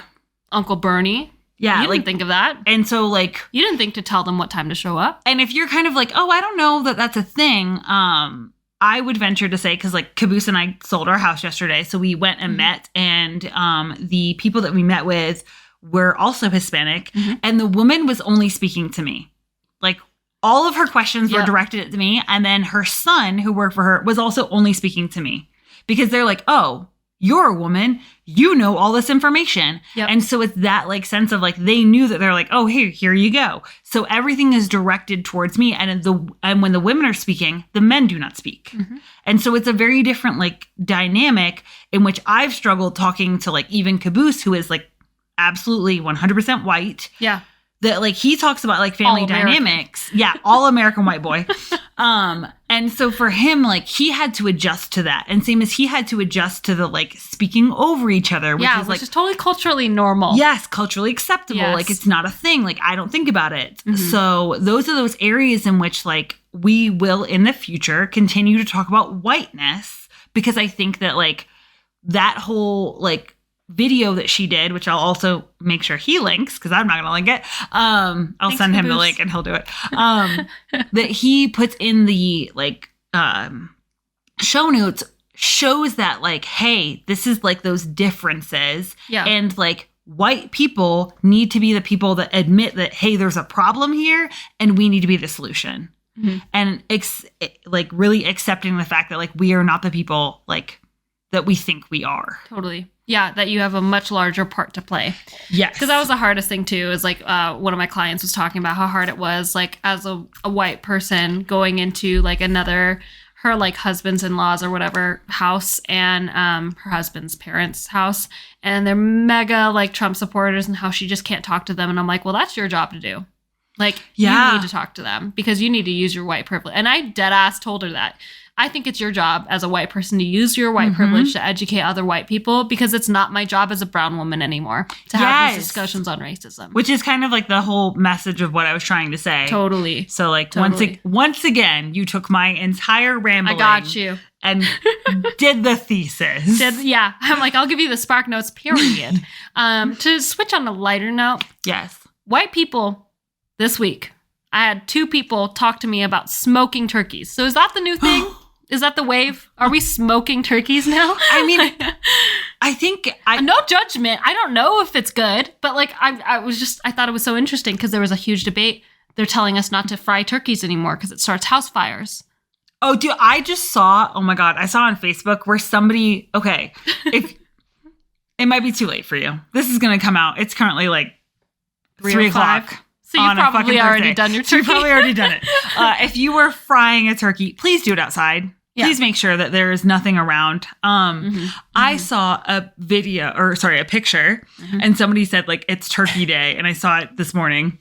Uncle Bernie. Yeah. You didn't think of that. And so like. You didn't think to tell them what time to show up. And if you're kind of like, oh, I don't know that that's a thing. I would venture to say, because like Caboose and I sold our house yesterday. So we went and met and the people that we met with were also Hispanic. And the woman was only speaking to me. Like all of her questions were directed at me. And then her son who worked for her was also only speaking to me because they're like, oh, you're a woman, you know all this information. And so it's that like sense of like, they knew that they're like, oh, here you go. So everything is directed towards me. And when the women are speaking, the men do not speak. And so it's a very different like dynamic in which I've struggled talking to like even Caboose, who is like absolutely 100% white. Yeah. That like he talks about like family dynamics. Yeah, all American white boy. And so for him, like he had to adjust to that. And same as he had to adjust to the like speaking over each other, which is totally culturally normal. Yes, culturally acceptable. Yes. Like it's not a thing. Like I don't think about it. So those are those areas in which like we will in the future continue to talk about whiteness because I think that like that whole like video that she did, which I'll also make sure he links because I'm not going to link it. I'll send him the link and he'll do it. That he puts in the like show notes shows that like, hey, this is like those differences. Yeah. And like white people need to be the people that admit that, hey, there's a problem here and we need to be the solution. And like really accepting the fact that like we are not the people like that we think we are. Totally. Yeah, that you have a much larger part to play. Yes. Because that was the hardest thing, too, is like one of my clients was talking about how hard it was, like, as a white person going into, like, her, like, husband's in-laws or whatever house and her husband's parents' house. And they're mega, like, Trump supporters and how she just can't talk to them. And I'm like, well, that's your job to do. Like, Yeah. you need to talk to them because you need to use your white privilege. And I dead ass told her that. I think it's your job as a white person to use your white privilege to educate other white people because it's not my job as a brown woman anymore to have these discussions on racism. Which is kind of like the whole message of what I was trying to say. Totally. So like once again, you took my entire rambling. I got you. And did the thesis. Yeah. I'm like, I'll give you the Spark Notes, period. To switch on a lighter note. Yes. White people this week. I had 2 people talk to me about smoking turkeys. So is that the new thing? Is that the wave? Are we smoking turkeys now? I mean, I think no judgment. I don't know if it's good, but like I thought it was so interesting because there was a huge debate. They're telling us not to fry turkeys anymore because it starts house fires. Oh, dude, I just saw, oh my God, I saw on Facebook where somebody, okay, if it might be too late for you. This is going to come out. It's currently like 3 o'clock. So you've probably already done your turkey. You've probably already done it. If you were frying a turkey, please do it outside. Yeah. Please make sure that there is nothing around. I saw a picture, and somebody said like it's Turkey Day, and I saw it this morning.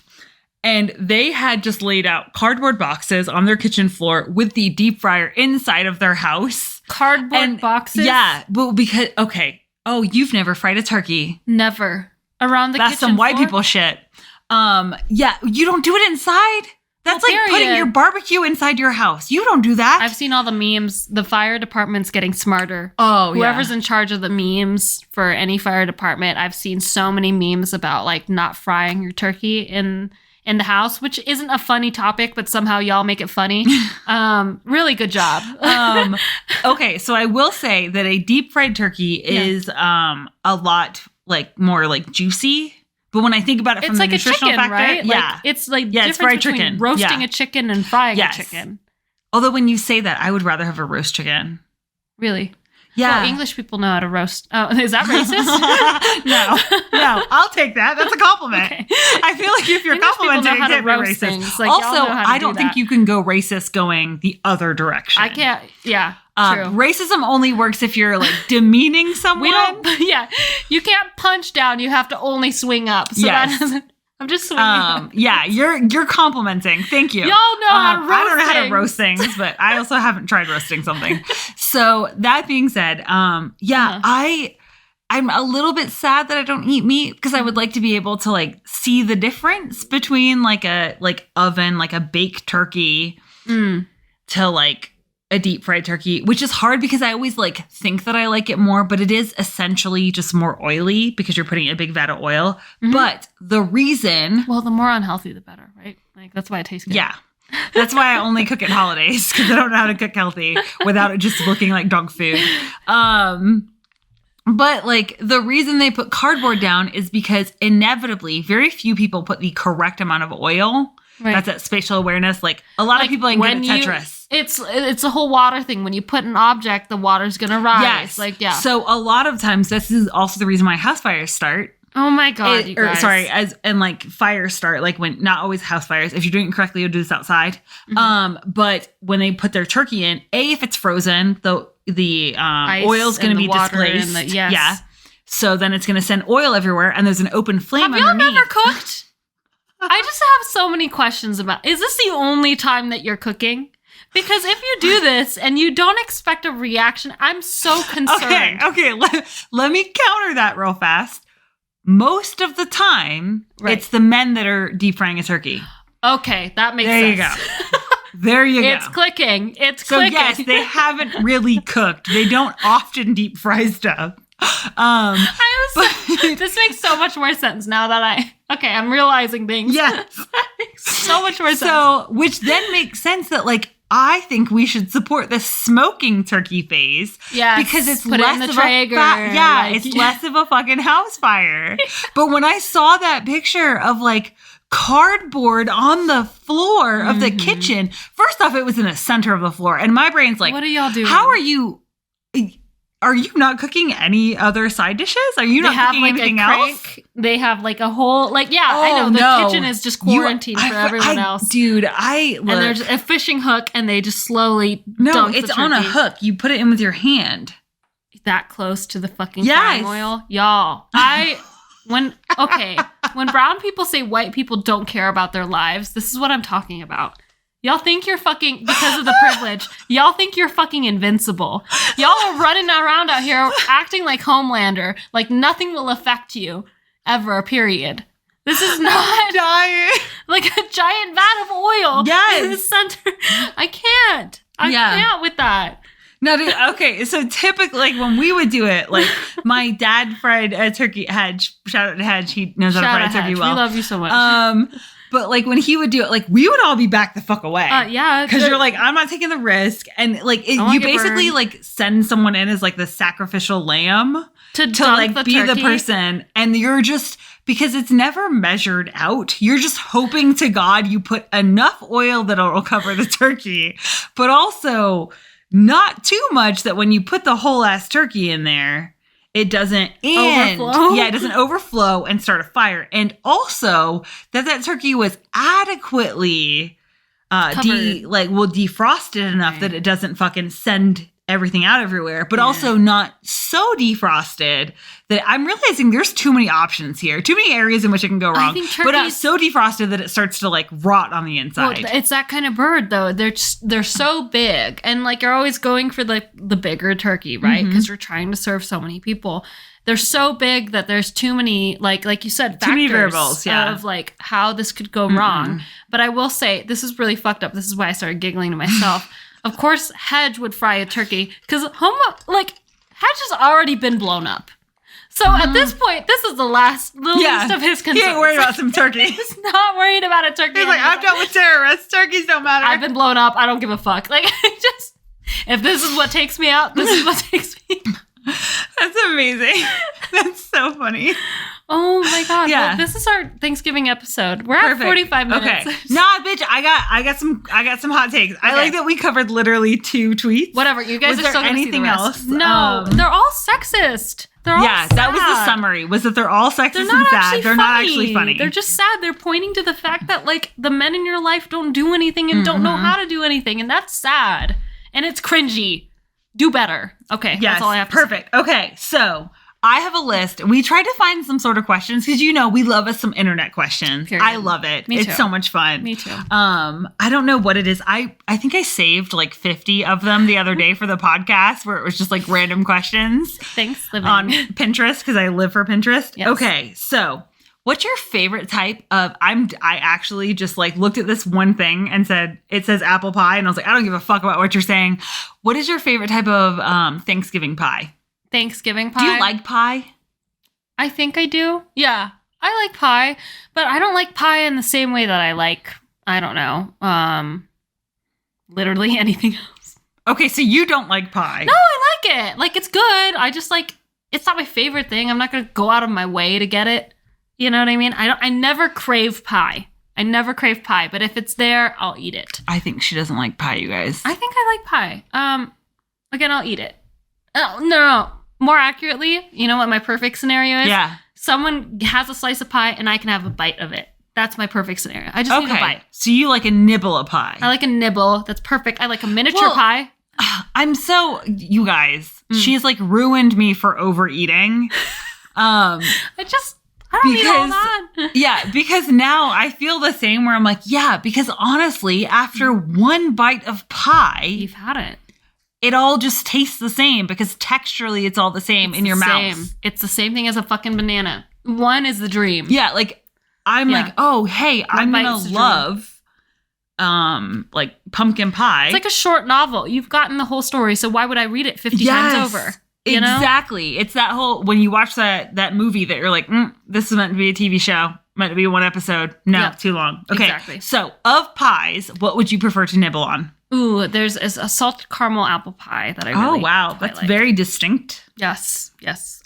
And they had just laid out cardboard boxes on their kitchen floor with the deep fryer inside of their house. Cardboard boxes? Yeah, well, because you've never fried a turkey? Never. Around the kitchen floor? That's some white people shit. Yeah, you don't do it inside. That's like putting your barbecue inside your house. You don't do that. I've seen all the memes. The fire department's getting smarter. Oh, Whoever's in charge of the memes for any fire department, I've seen so many memes about like not frying your turkey in the house, which isn't a funny topic, but somehow y'all make it funny. Really good job. Okay, so I will say that a deep fried turkey is a lot like more like juicy. But when I think about it from the nutritional factor, right? Yeah. Like, it's like it's fried between chicken. Roasting a chicken and frying a chicken. Although when you say that, I would rather have a roast chicken. Really? Yeah. Well, English people know how to roast. Oh, is that racist? No. I'll take that. That's a compliment. Okay. I feel like if you're English complimenting, people know how it to roast racist. Things. Like, also, I don't think you can go racist going the other direction. I can't. Yeah. True. Racism only works if you're like demeaning someone. You can't punch down. You have to only swing up. So that doesn't. I'm just swinging. Yeah, you're complimenting. Thank you. Y'all know how to roast I don't know how to roast things, but I also haven't tried roasting something. So that being said, I'm a little bit sad that I don't eat meat because I would like to be able to like see the difference between like a oven, like a baked turkey to like a deep fried turkey, which is hard because I always like think that I like it more, but it is essentially just more oily because you're putting a big vat of oil. Mm-hmm. But the reason... Well, the more unhealthy, the better, right? Like, that's why it tastes good. Yeah. That's why I only cook at holidays because I don't know how to cook healthy without it just looking like dog food. But like the reason they put cardboard down is because inevitably very few people put the correct amount of oil. Right. That's that spatial awareness. Like a lot of people ain't good at Tetris. It's a whole water thing. When you put an object, the water's gonna rise. Yes. Like, yeah. So a lot of times this is also the reason why house fires start. Oh my God, you guys. Like fires start, like when not always house fires. If you're doing it correctly, you'll do this outside. Mm-hmm. But when they put their turkey in, if it's frozen, the oil's going to be displaced. Yeah. So then it's going to send oil everywhere, and there's an open flame underneath. Have y'all never cooked? I just have so many questions about. Is this the only time that you're cooking? Because if you do this and you don't expect a reaction, I'm so concerned. Okay. Let me counter that real fast. Most of the time, it's the men that are deep frying a turkey. Okay, that makes sense. There you go. It's clicking. So yes, they haven't really cooked. They don't often deep fry stuff. This makes so much more sense now that I'm realizing things. Yes. So much more sense. So, which then makes sense that like, I think we should support the smoking turkey phase. Yeah, because it's less of it's less of a fucking house fire. But when I saw that picture of like cardboard on the floor of the kitchen, first off, it was in the center of the floor, and my brain's like, "What are y'all doing? How are you? Are you not cooking any other side dishes? Are you not cooking anything else? They have like a whole I know the kitchen is just quarantined for everyone else. Dude, and there's a fishing hook and they just slowly dunk it's the turkey. On a hook. You put it in with your hand. That close to the fucking frying oil, y'all. When brown people say white people don't care about their lives, this is what I'm talking about. Y'all think you're fucking, because of the privilege, y'all think you're fucking invincible. Y'all are running around out here acting like Homelander, like nothing will affect you ever, period. This is not dying. Like a giant vat of oil. Yes. In the center. I can't with that. No, dude, okay, so typically, like, when we would do it, like, my dad fried a turkey, Hedge, shout out to Hedge, he knows how to fry a turkey well. We love you so much. But, like, when he would do it, like, we would all be back the fuck away. Yeah. Because you're like, I'm not taking the risk. And, like, you basically, like, send someone in as, like, the sacrificial lamb to like, be the person. And you're just, because it's never measured out. You're just hoping to God you put enough oil that it'll cover the turkey. But also not too much that when you put the whole ass turkey in there, it doesn't overflow. Yeah, it doesn't overflow and start a fire. And also that turkey was adequately defrosted enough that it doesn't fucking send everything out everywhere, but also not so defrosted that I'm realizing there's too many options here, too many areas in which it can go wrong, but not so defrosted that it starts to like rot on the inside. Well, it's that kind of bird though. They're so big, and like you're always going for the bigger turkey, right? Because you're trying to serve so many people. They're so big that there's too many, like you said, factors, too many variables, of like how this could go wrong. But I will say this is really fucked up. This is why I started giggling to myself. Of course, Hedge would fry a turkey because Hedge has already been blown up. So at this point, this is the least of his concerns. He ain't worried about some turkey. He's not worried about a turkey. He's like, I'm done with terrorists. Turkeys don't matter. I've been blown up. I don't give a fuck. Like, if this is what takes me out, this is what takes me. That's amazing. That's so funny. Oh my god! Yeah, well, this is our Thanksgiving episode. We're at 45 minutes. Okay. Nah, bitch, I got some hot takes. Okay. I like that we covered literally 2 tweets. Whatever, you guys are still gonna see the rest. Else? No, they're all sexist. They're all sad. That was the summary. Was that they're all sexist and sad. They're not actually funny. They're just sad. They're pointing to the fact that like the men in your life don't do anything and don't know how to do anything, and that's sad and it's cringy. Do better. Okay, that's all I have to say. Okay, so I have a list. We tried to find some sort of questions because we love us some internet questions. Period. I love it. Me too. It's so much fun. Me too. I don't know what it is. I think I saved like 50 of them the other day for the podcast where it was just like random questions. Thanks, living on Pinterest because I live for Pinterest. Yes. Okay, so what's your favorite type of? I actually just like looked at this one thing and said it says apple pie, and I was like, I don't give a fuck about what you're saying. What is your favorite type of Thanksgiving pie? Thanksgiving pie. Do you like pie? I think I do. Yeah, I like pie, but I don't like pie in the same way that I like, I don't know, literally anything else. Okay, so you don't like pie. No, I like it. Like, it's good. I just like, it's not my favorite thing. I'm not going to go out of my way to get it. You know what I mean? I never crave pie. But if it's there, I'll eat it. I think she doesn't like pie, you guys. I think I like pie. Again, I'll eat it. Oh, no. More accurately, you know what my perfect scenario is? Yeah. Someone has a slice of pie and I can have a bite of it. That's my perfect scenario. I just need a bite. So you like a nibble of pie. I like a nibble. That's perfect. I like a miniature pie. You guys, she's like ruined me for overeating. I don't eat all that. Yeah, because now I feel the same where I'm like, because honestly, after one bite of pie, you've had it. It all just tastes the same because texturally it's all the same in your mouth. It's the same thing as a fucking banana. One is the dream. Yeah, like I'm like, oh, hey, I'm gonna love like pumpkin pie. It's like a short novel. You've gotten the whole story, so why would I read it 50 times over? You know? Exactly. It's that whole, when you watch that movie that you're like, this is meant to be a TV show, meant to be one episode. No, too long. Okay. Exactly. So of pies, what would you prefer to nibble on? Ooh, there's a salted caramel apple pie that I really That's very distinct. Yes.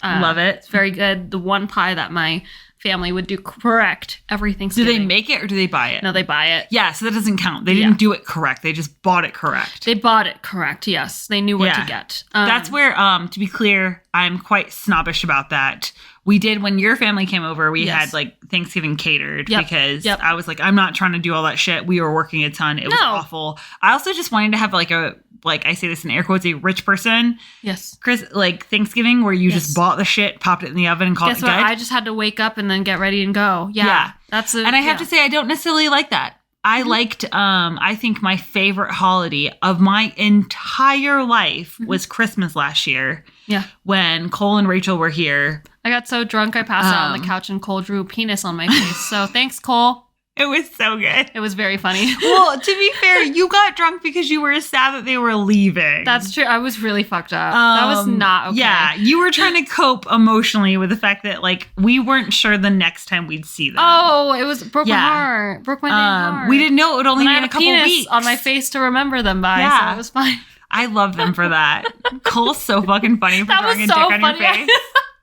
Love it. It's very good. The one pie that my family would do correct every Thanksgiving. Do they make it or do they buy it? No, they buy it. Yeah, so that doesn't count. They didn't do it correct. They just bought it correct. They bought it correct, yes. They knew what to get. That's where, to be clear, I'm quite snobbish about that. We did, when your family came over, we had like Thanksgiving catered because I was like, I'm not trying to do all that shit. We were working a ton. It was awful. I also just wanted to have like a like I say this in air quotes, a rich person. Yes. Like Thanksgiving where you just bought the shit, popped it in the oven and called it good. Guess what? I just had to wake up and then get ready and go. Yeah. And I have to say, I don't necessarily like that. I liked, I think my favorite holiday of my entire life was Christmas last year. Yeah. When Cole and Rachel were here. I got so drunk I passed out on the couch and Cole drew a penis on my face. So thanks, Cole. It was so good. It was very funny. Well, to be fair, you got drunk because you were sad that they were leaving. That's true. I was really fucked up. That was not okay. Yeah, you were trying to cope emotionally with the fact that, like, we weren't sure the next time we'd see them. Oh, it was broke my heart. Broke my damn heart. We didn't know it would only be in a couple weeks. On my face to remember them by, so it was fine. I love them for that. Cole's so fucking funny for drawing a dick on your face.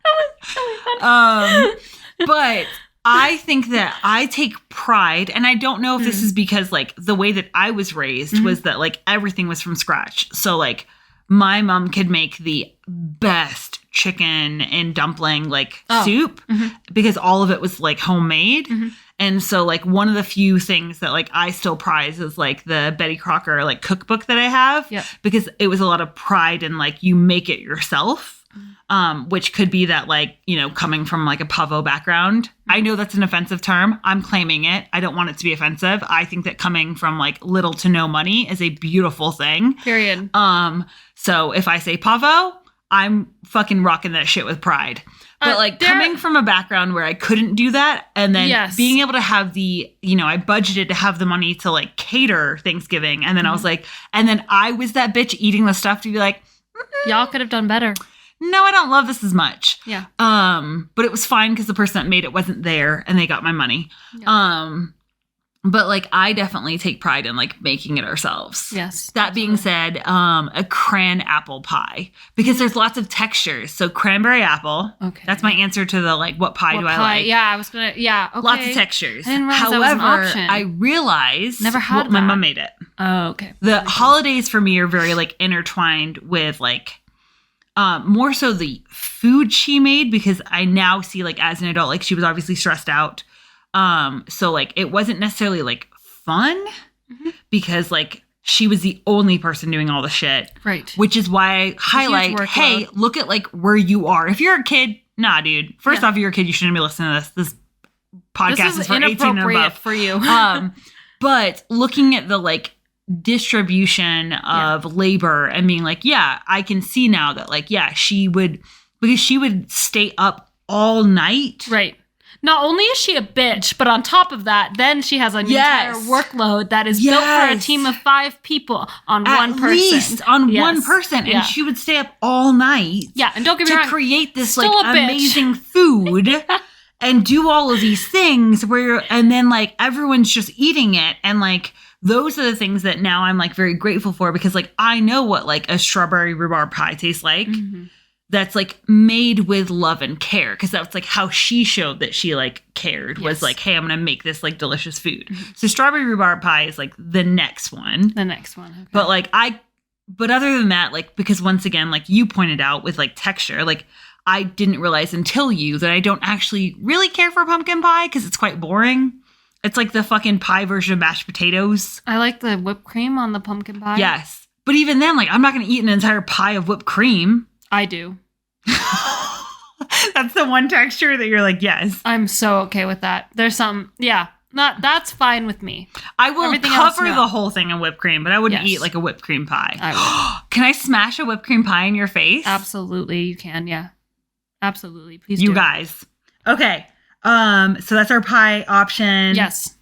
That was really funny. But I think that I take pride, and I don't know if this is because, like, the way that I was raised was that, like, everything was from scratch. So, like, my mom could make the best chicken and dumpling, like, soup because all of it was, like, homemade. And so, like, one of the few things that, like, I still prize is, like, the Betty Crocker, like, cookbook that I have because it was a lot of pride in, like, you make it yourself. Which could be that, like, you know, coming from like a Pavo background. I know that's an offensive term. I'm claiming it. I don't want it to be offensive. I think that coming from like little to no money is a beautiful thing. Period. So if I say Pavo, I'm fucking rocking that shit with pride. But like coming from a background where I couldn't do that and then being able to have the, you know, I budgeted to have the money to like cater Thanksgiving. And then I was like, and then I was that bitch eating the stuff to be like, y'all could have done better. No, I don't love this as much. Yeah. But it was fine because the person that made it wasn't there and they got my money. Yeah. But like I definitely take pride in like making it ourselves. Yes. That being said, a cran apple pie because there's lots of textures. So cranberry apple. Okay. That's my answer to the like what pie do I like? Yeah, I was gonna. Yeah. Okay. Lots of textures. I didn't realize that was an option. I realized never had that. My mom made it. Oh, okay. The holidays for me are very like intertwined with like. More so the food she made because I now see like as an adult, like she was obviously stressed out. So like it wasn't necessarily like fun because like she was the only person doing all the shit. Right. Which is why I highlight, hey, look at like where you are. If you're a kid, nah, dude. First off, if you're a kid, you shouldn't be listening to this. This podcast is for 18 and above. For you. But looking at the like distribution of labor and being like, yeah, I can see now that like, yeah, she would stay up all night. Right. Not only is she a bitch, but on top of that, then she has an entire workload that is built for a team of 5 people on one person. At least on one person. And she would stay up all night. Yeah, and don't get me wrong. To create this like amazing food and do all of these things and then like everyone's just eating it and like those are the things that now I'm like very grateful for because like I know what like a strawberry rhubarb pie tastes like. That's like made with love and care because that's like how she showed that she like cared was like, hey, I'm gonna make this like delicious food. So strawberry rhubarb pie is like the next one. Okay. But other than that, like because once again, like you pointed out with like texture, like I didn't realize until you that I don't actually really care for pumpkin pie because it's quite boring. It's like the fucking pie version of mashed potatoes. I like the whipped cream on the pumpkin pie. Yes. But even then, like, I'm not going to eat an entire pie of whipped cream. I do. That's the one texture that you're like, yes. I'm so okay with that. There's some, that's fine with me. I will cover the whole thing in whipped cream, but I wouldn't eat like a whipped cream pie. I would. Can I smash a whipped cream pie in your face? Absolutely, you can, yeah. Absolutely, please do. You guys. Okay. So that's our pie option. Yes.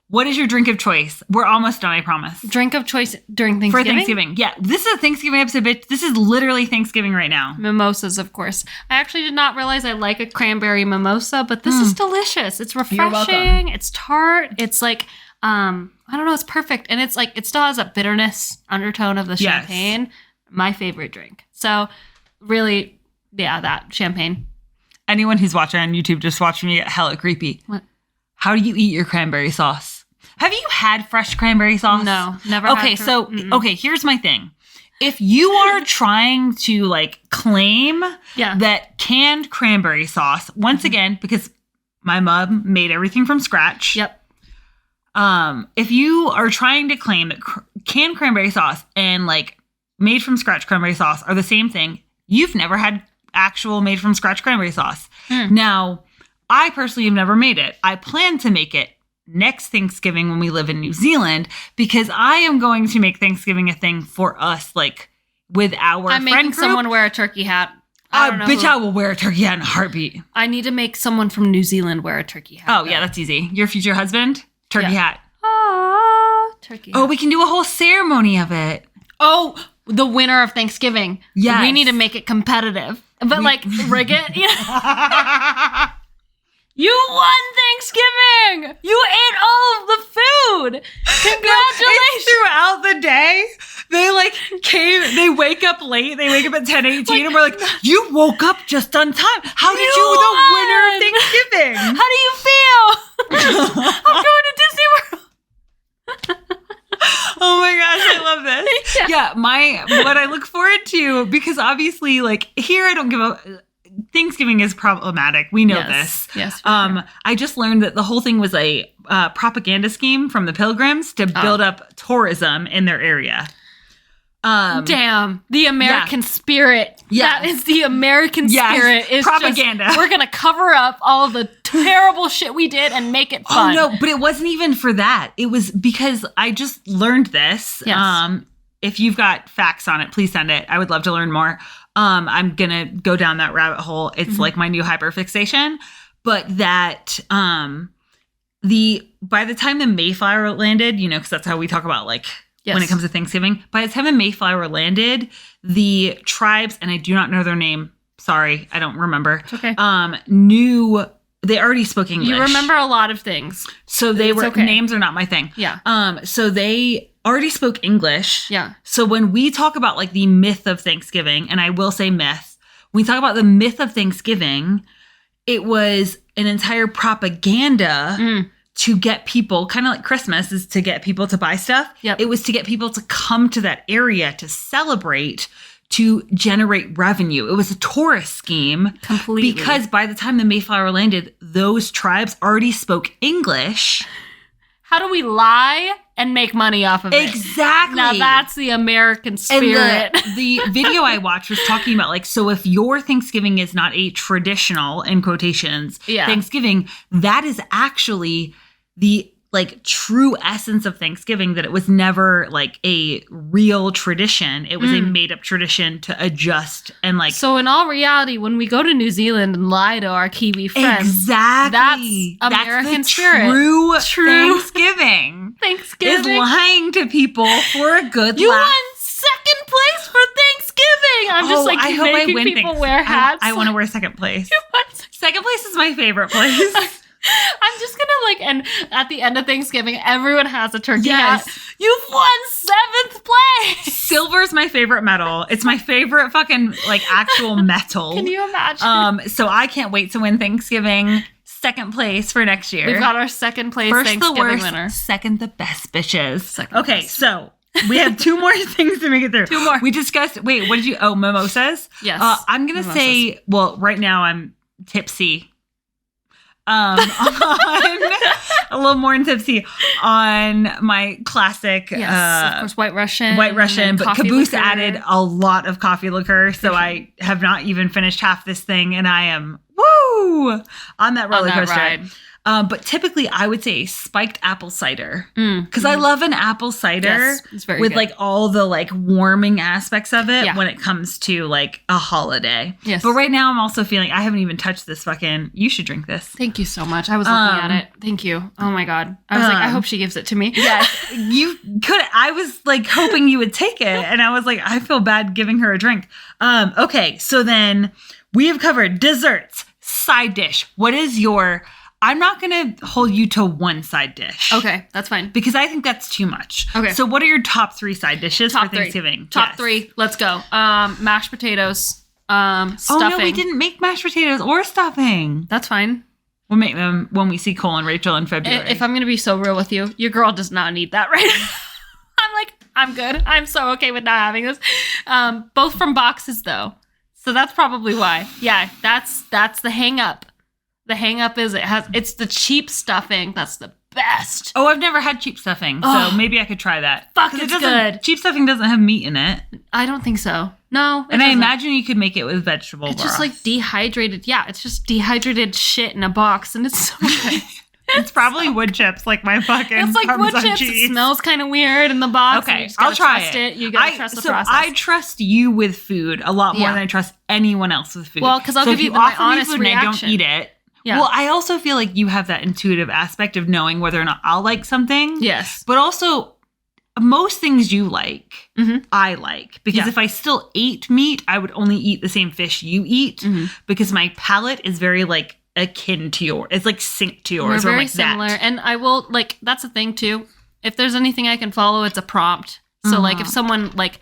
What is your drink of choice? We're almost done, I promise. Drink of choice during Thanksgiving? For Thanksgiving. Yeah. This is a Thanksgiving episode, bitch. This is literally Thanksgiving right now. Mimosas, of course. I actually did not realize I like a cranberry mimosa, but this is delicious. It's refreshing. It's tart. It's like, I don't know. It's perfect. And it's like, it still has a bitterness undertone of the champagne. My favorite drink. So really, that champagne. Anyone who's watching on YouTube just watched me get hella creepy. What? How do you eat your cranberry sauce? Have you had fresh cranberry sauce? No, never. Okay, okay, here's my thing. If you are trying to like claim that canned cranberry sauce, once again, because my mom made everything from scratch. Yep. If you are trying to claim that canned cranberry sauce and like made from scratch cranberry sauce are the same thing. You've never had actual made from scratch cranberry sauce. Now, I personally have never made it. I plan to make it next Thanksgiving when we live in New Zealand, because I am going to make Thanksgiving a thing for us, like with our I'm friend making group. someone wear a turkey hat. I don't know Bitch, I will wear a turkey hat in a heartbeat. I need to make someone from New Zealand wear a turkey hat. Oh, yeah, that's easy. Your future husband, turkey hat. Turkey Oh, hat. we can do a whole ceremony of it. Oh, the winner of Thanksgiving. Yes. We need to make it competitive. But rig it. You know? You won Thanksgiving! You ate all of the food! Congratulations! Throughout the day, they wake up late. They wake up at 10:18 and we're like, you woke up just on time. How did you were the winner of Thanksgiving? How do you feel? I'm going to Disney World. Oh my gosh, I love this. Yeah, what I look forward to, because obviously, like, here I don't give a... Thanksgiving is problematic. We know this. Yes. Sure. I just learned that the whole thing was a propaganda scheme from the Pilgrims to build up tourism in their area. Damn, the American spirit. Yeah. That is the American spirit. Is propaganda. We're going to cover up all the terrible shit we did and make it fun. Oh, no, but it wasn't even for that. It was because I just learned this. Yes. If you've got facts on it, please send it. I would love to learn more. I'm going to go down that rabbit hole. It's like my new hyperfixation. But that by the time the Mayflower landed, you know, because that's how we talk about like when it comes to Thanksgiving. By the time the Mayflower landed, the tribes, and I do not know their name. Sorry, I don't remember. It's okay. They already spoke English. You remember a lot of things. So names are not my thing. Yeah. So they already spoke English. Yeah. So when we talk about like the myth of Thanksgiving, and I will say myth, when we talk about the myth of Thanksgiving, it was an entire propaganda to get people, kind of like Christmas is to get people to buy stuff. Yep. It was to get people to come to that area to celebrate, to generate revenue. It was a tourist scheme. Completely. Because by the time the Mayflower landed, those tribes already spoke English. How do we lie and make money off of it? Exactly. Now that's the American spirit. And the video I watched was talking about like, so if your Thanksgiving is not a traditional, in quotations, Thanksgiving, that is actually the like true essence of Thanksgiving, that it was never like a real tradition. It was a made up tradition to adjust and like. So in all reality, when we go to New Zealand and lie to our Kiwi friends, exactly, that's American the spirit. True Thanksgiving. Thanksgiving is lying to people for a good You laugh. won second place for Thanksgiving. I'm just like I hope I making win people wear hats. I want to wear second place. You won Second place is my favorite place. I'm just gonna like, and at the end of Thanksgiving, everyone has a turkey Yes. hat. You've won 7th place. Silver's my favorite medal. It's my favorite fucking like actual metal. Can you imagine? So I can't wait to win Thanksgiving. Second place for next year. We've got our second place First Thanksgiving the worst, winner. second the best, bitches. Second okay, best. so we have 2 more things to make it through. 2 more. We discussed. Wait, what did you? Oh, mimosas. Yes. I'm gonna Mimosas. say. Well, right now I'm tipsy. On a little more tipsy on my classic. Yes, of course, White Russian. But coffee Caboose liquor. added a lot of coffee liquor, so I have not even finished half this thing, and I am woo on that roller On that coaster. ride. But typically, I would say spiked apple cider because I love an apple cider Yes, it's very with good. like all the like warming aspects of it Yeah. when it comes to like a holiday. Yes. But right now, I'm also feeling I haven't even touched this fucking. You should drink this. Thank you so much. I was looking at it. Thank you. Oh my God. I was like, I hope she gives it to me. Yes, you could. I was like hoping you would take it, and I was like, I feel bad giving her a drink. Okay, so then we have covered desserts, side dish. What is your? I'm not going to hold you to one side dish. Okay, that's fine. Because I think that's too much. Okay. So what are your top 3 side dishes for Thanksgiving? Top 3. Let's go. Mashed potatoes. Stuffing. Oh, no, we didn't make mashed potatoes or stuffing. That's fine. We'll make them when we see Cole and Rachel in February. If I'm going to be so real with you, your girl does not need that right now. I'm like, I'm good. I'm so okay with not having this. Both from boxes, though. So that's probably why. Yeah, that's the hang up. The hang up is it's the cheap stuffing. That's the best. Oh, I've never had cheap stuffing, so maybe I could try that. Fuck, 'Cause it's good. Cheap stuffing doesn't have meat in it. I don't think so. No. And I imagine you could make it with vegetable broth. It's just like dehydrated. Yeah, it's just dehydrated shit in a box, and it's so good. It's probably wood chips, like my fucking It's like wood Parmesan chips. cheese. It smells kind of weird in the box. Okay, you just gotta I'll try trust it. You gotta trust the process. I trust you with food a lot more Yeah. than I trust anyone else with food. Well, 'cause I'll so give if you my offer me honest food and I don't reaction. eat it. Yeah. Well, I also feel like you have that intuitive aspect of knowing whether or not I'll like something. Yes. But also, most things you like, I like. Because Yeah. if I still ate meat, I would only eat the same fish you eat. Because my palate is very, like, akin to yours. It's, like, synced to yours. We're or very like similar. that. And I will, like, that's the thing, too. If there's anything I can follow, it's a prompt. So, like, if someone, like...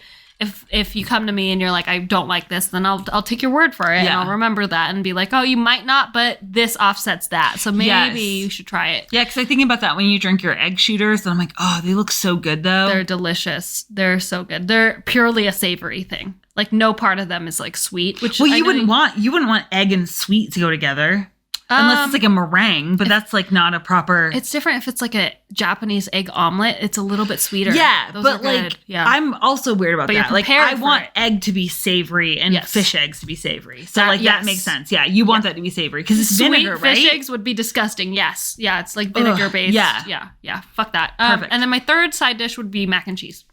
If you come to me and you're like, I don't like this, then I'll take your word for it, and I'll remember that and be like, oh, you might not, but this offsets that, so maybe you should try it. Yeah, because I think about that when you drink your egg shooters, and I'm like, oh, they look so good though. They're delicious. They're so good. They're purely a savory thing. Like no part of them is like sweet. Which you wouldn't want egg and sweet to go together. Unless it's like a meringue, but that's like not a proper... It's different if it's like a Japanese egg omelet. It's a little bit sweeter. Yeah, Those but are like, good. Yeah. I'm also weird about But you're that. Like, prepared I for want it. egg to be savory and Yes. fish eggs to be savory. So That- like, that yes. makes sense. Yeah, you want that to be savory because it's Sweet vinegar, right? fish eggs would be disgusting. Yes. Yeah, it's like vinegar based. yeah. Yeah. Fuck that. Perfect. And then my third side dish would be mac and cheese.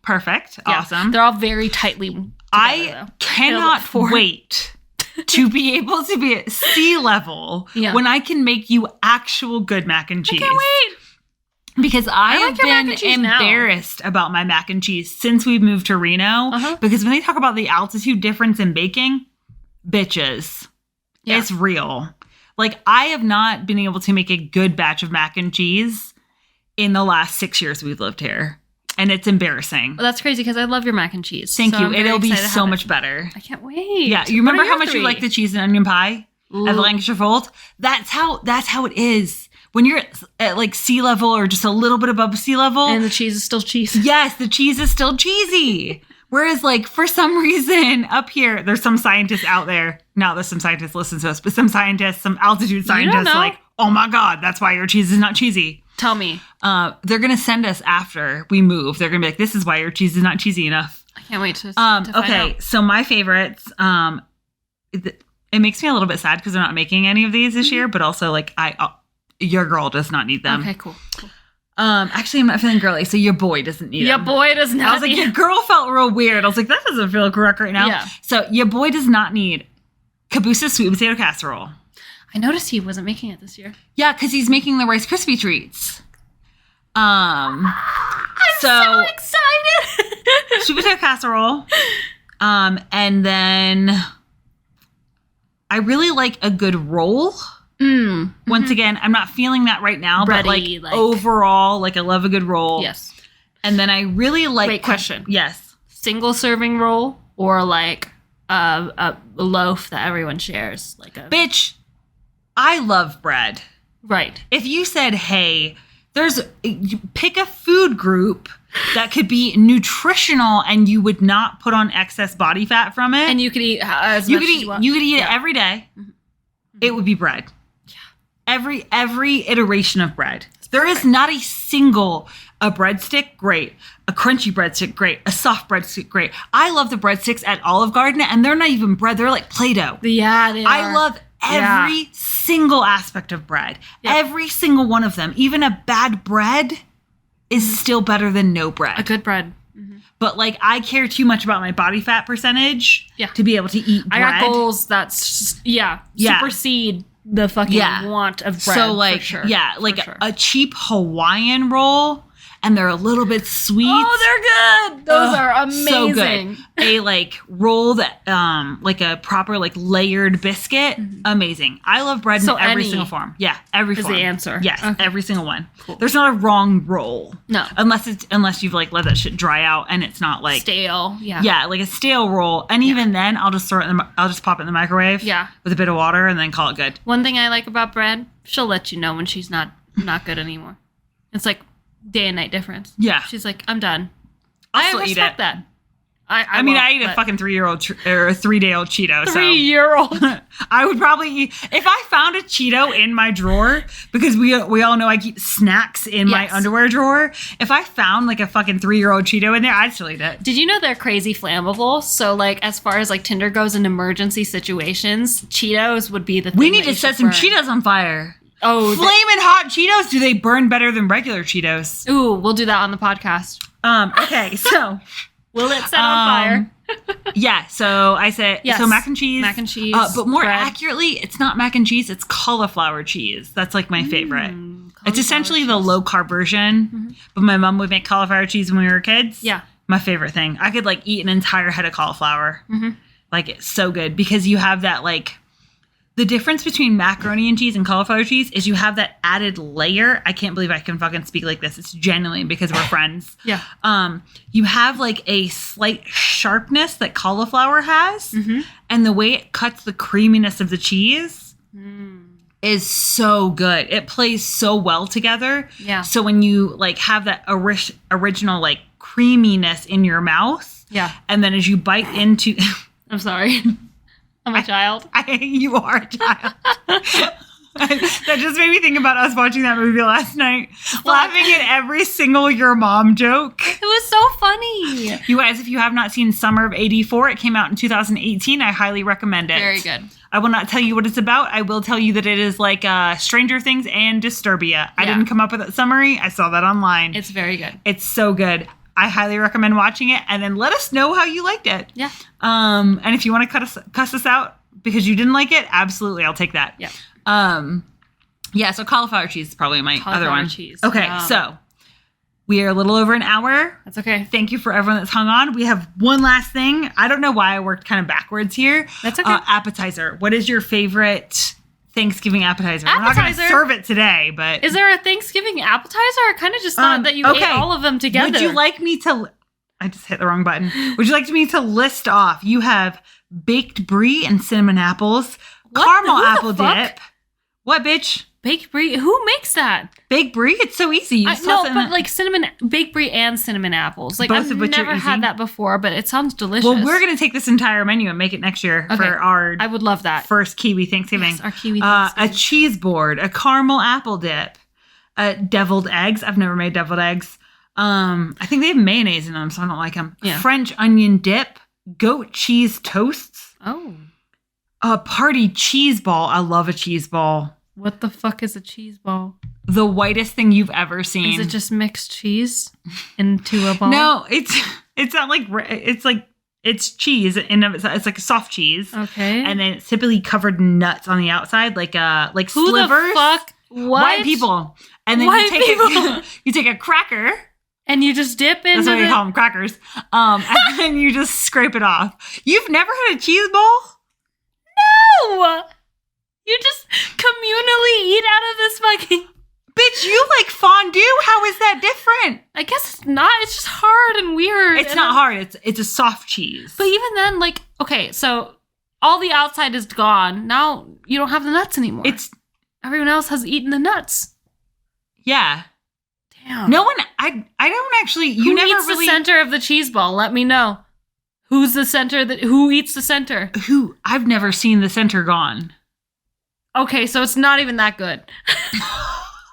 Perfect. Yeah. Awesome. They're all very tightly together, I though. cannot Four. wait to be able to be at sea level when I can make you actual good mac and cheese. I can't wait. Because I like have your mac been and cheese now. embarrassed about my mac and cheese since we moved to Reno. Because when they talk about the altitude difference in baking, bitches, it's real. Like, I have not been able to make a good batch of mac and cheese in the last 6 years we've lived here. And it's embarrassing. Well, that's crazy because I love your mac and cheese. Thank so you. I'm very It'll be excited to so have much it. better. I can't wait. Yeah, you remember What are how your much you three? like the cheese and onion pie at the Lancashire Fold? That's how it is. When you're at like sea level or just a little bit above sea level. And the cheese is still cheese. Yes, the cheese is still cheesy. Whereas like for some reason up here, there's some scientists out there. Now there's some scientists listen to us, but some scientists, some altitude scientists know. like, oh my God, that's why your cheese is not cheesy. Tell me. They're going to send us after we move. They're going to be like, this is why your cheese is not cheesy enough. I can't wait to find Okay, out. so my favorites, it makes me a little bit sad because they're not making any of these this year, but also like your girl does not need them. Okay, cool. Actually, I'm not feeling girly, so your boy doesn't need Your them. boy does not I was like, your girl felt real weird. I was like, that doesn't feel correct right now. Yeah. So your boy does not need Caboose sweet potato casserole. I noticed he wasn't making it this year. Yeah, because he's making the Rice Krispie treats. I'm so excited. Sweet potato casserole. And then I really like a good roll. Once again, I'm not feeling that right now, Bready, but like overall, like I love a good roll. Yes. And then I really like. Wait, question. Yes. Single serving roll or like a loaf that everyone shares? Like a Bitch, I love bread. right. If you said, hey, you pick a food group that could be nutritional and you would not put on excess body fat from it. And you could eat as you much could as eat, you want. you could eat it every day. It would be bread. Yeah. Every iteration of bread. There is not a single a breadstick, great. A crunchy breadstick, great. A soft breadstick, great. I love the breadsticks at Olive Garden, and they're not even bread. They're like Play-Doh. Yeah, they I are. love every single aspect of bread. Yep. Every single one of them. Even a bad bread is still better than no bread. a good bread. But like, I care too much about my body fat percentage to be able to eat bread. I got goals that supersede the fucking want of bread. So like, for sure. like For sure. a cheap Hawaiian roll, and they're a little bit sweet. Oh, they're good. Those are amazing. So good. A like roll that, like a proper like layered biscuit. Amazing. I love bread So in every any single form. Yeah, every is form. the answer. Yes, Okay. every single one. Cool. There's not a wrong roll. No. Unless you've like let that shit dry out and it's not like Stale. Yeah. yeah, like a stale roll. And even then, I'll just throw it in I'll just pop it in the microwave. Yeah. With a bit of water and then call it good. One thing I like about bread, she'll let you know when she's not good anymore. It's like day and night difference. Yeah. She's like, I'm done. I'll I still eat respect it. that. I mean, I eat a fucking 3-year-old or a 3-day-old Cheeto. 3-year-old. So I would probably eat, if I found a Cheeto in my drawer, because we all know I keep snacks in my underwear drawer. If I found like a fucking 3-year-old Cheeto in there, I'd still eat it. Did you know they're crazy flammable? So like as far as like Tinder goes in emergency situations, Cheetos would be the thing. We need to set some Cheetos on fire. Oh, flaming hot Cheetos. Do they burn better than regular Cheetos? Ooh, we'll do that on the podcast. Okay, so will it set on fire? Yeah, so I said, so mac and cheese. Mac and cheese. But more bread. accurately, it's not mac and cheese, it's cauliflower cheese. That's like my favorite. It's essentially the low carb version, but my mom would make cauliflower cheese when we were kids. Yeah. My favorite thing. I could like eat an entire head of cauliflower. Like it's so good because you have that like, the difference between macaroni and cheese and cauliflower cheese is you have that added layer. I can't believe I can fucking speak like this. It's genuinely because we're friends. Yeah. You have like a slight sharpness that cauliflower has. And the way it cuts the creaminess of the cheese is so good. It plays so well together. Yeah. So when you like have that original like creaminess in your mouth. Yeah. And then as you bite into... I'm sorry. I'm a child. You are a child. That just made me think about us watching that movie last night, laughing at every single your mom joke. It was so funny. You guys, if you have not seen Summer of '84, it came out in 2018. I highly recommend it. Very good. I will not tell you what it's about. I will tell you that it is like Stranger Things and Disturbia. I didn't come up with that summary. I saw that online. It's very good. It's so good. I highly recommend watching it, and then let us know how you liked it. Yeah. And if you want to cuss us out because you didn't like it, absolutely, I'll take that. Yeah. Yeah. So cauliflower cheese is probably my other one. Cheese. Okay. So we are a little over an hour. That's okay. Thank you for everyone that's hung on. We have one last thing. I don't know why I worked kind of backwards here. That's okay. Appetizer. What is your favorite Thanksgiving appetizer? We're not going to serve it today, but... Is there a Thanksgiving appetizer? I kind of just thought that you ate all of them together. Would you like me to... I just hit the wrong button. Would you like me to list off? You have baked brie and cinnamon apples, caramel apple dip. What, bitch? Baked brie? Who makes that? Baked brie? It's so easy. But like baked brie and cinnamon apples. Like I've never had that before, but it sounds delicious. Well, we're going to take this entire menu and make it next year for our... I would love that. First Kiwi Thanksgiving. Yes, our Kiwi Thanksgiving. A cheese board, a caramel apple dip, deviled eggs. I've never made deviled eggs. I think they have mayonnaise in them, so I don't like them. Yeah. French onion dip, goat cheese toasts. Oh. A party cheese ball. I love a cheese ball. What the fuck is a cheese ball? The whitest thing you've ever seen. Is it just mixed cheese into a ball? No, it's not like it's cheese and it's like a soft cheese. Okay. And then it's typically covered in nuts on the outside, like Who slivers. The fuck? What? White people. And then you take a cracker. And you just dip into That's why you call them crackers. And then you just scrape it off. You've never had a cheese ball? No! You just communally eat out of this fucking... Bitch, you like fondue? How is that different? I guess it's not. It's just hard and weird. It's not hard. It's a soft cheese. But even then, like, okay, so all the outside is gone. Now you don't have the nuts anymore. Everyone else has eaten the nuts. Yeah. Damn. No one... I don't actually... Who eats the center of the cheese ball? Let me know. Who's the center? Who eats the center? I've never seen the center gone. Okay, so it's not even that good.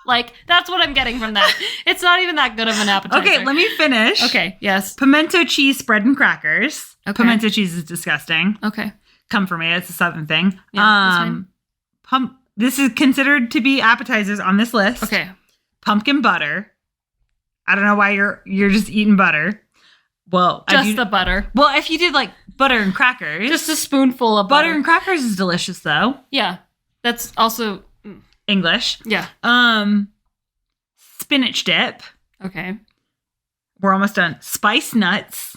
Like, that's what I'm getting from that. It's not even that good of an appetizer. Okay, let me finish. Okay, yes. Pimento cheese spread and crackers. Okay. Pimento cheese is disgusting. Okay. Come for me. It's a southern thing. Yeah, this is considered to be appetizers on this list. Okay. Pumpkin butter. I don't know why you're just eating butter. Well, the butter. Well, if you did like butter and crackers. Just a spoonful of butter and crackers is delicious though. Yeah. That's also English. Yeah. Spinach dip. Okay. We're almost done. Spice nuts.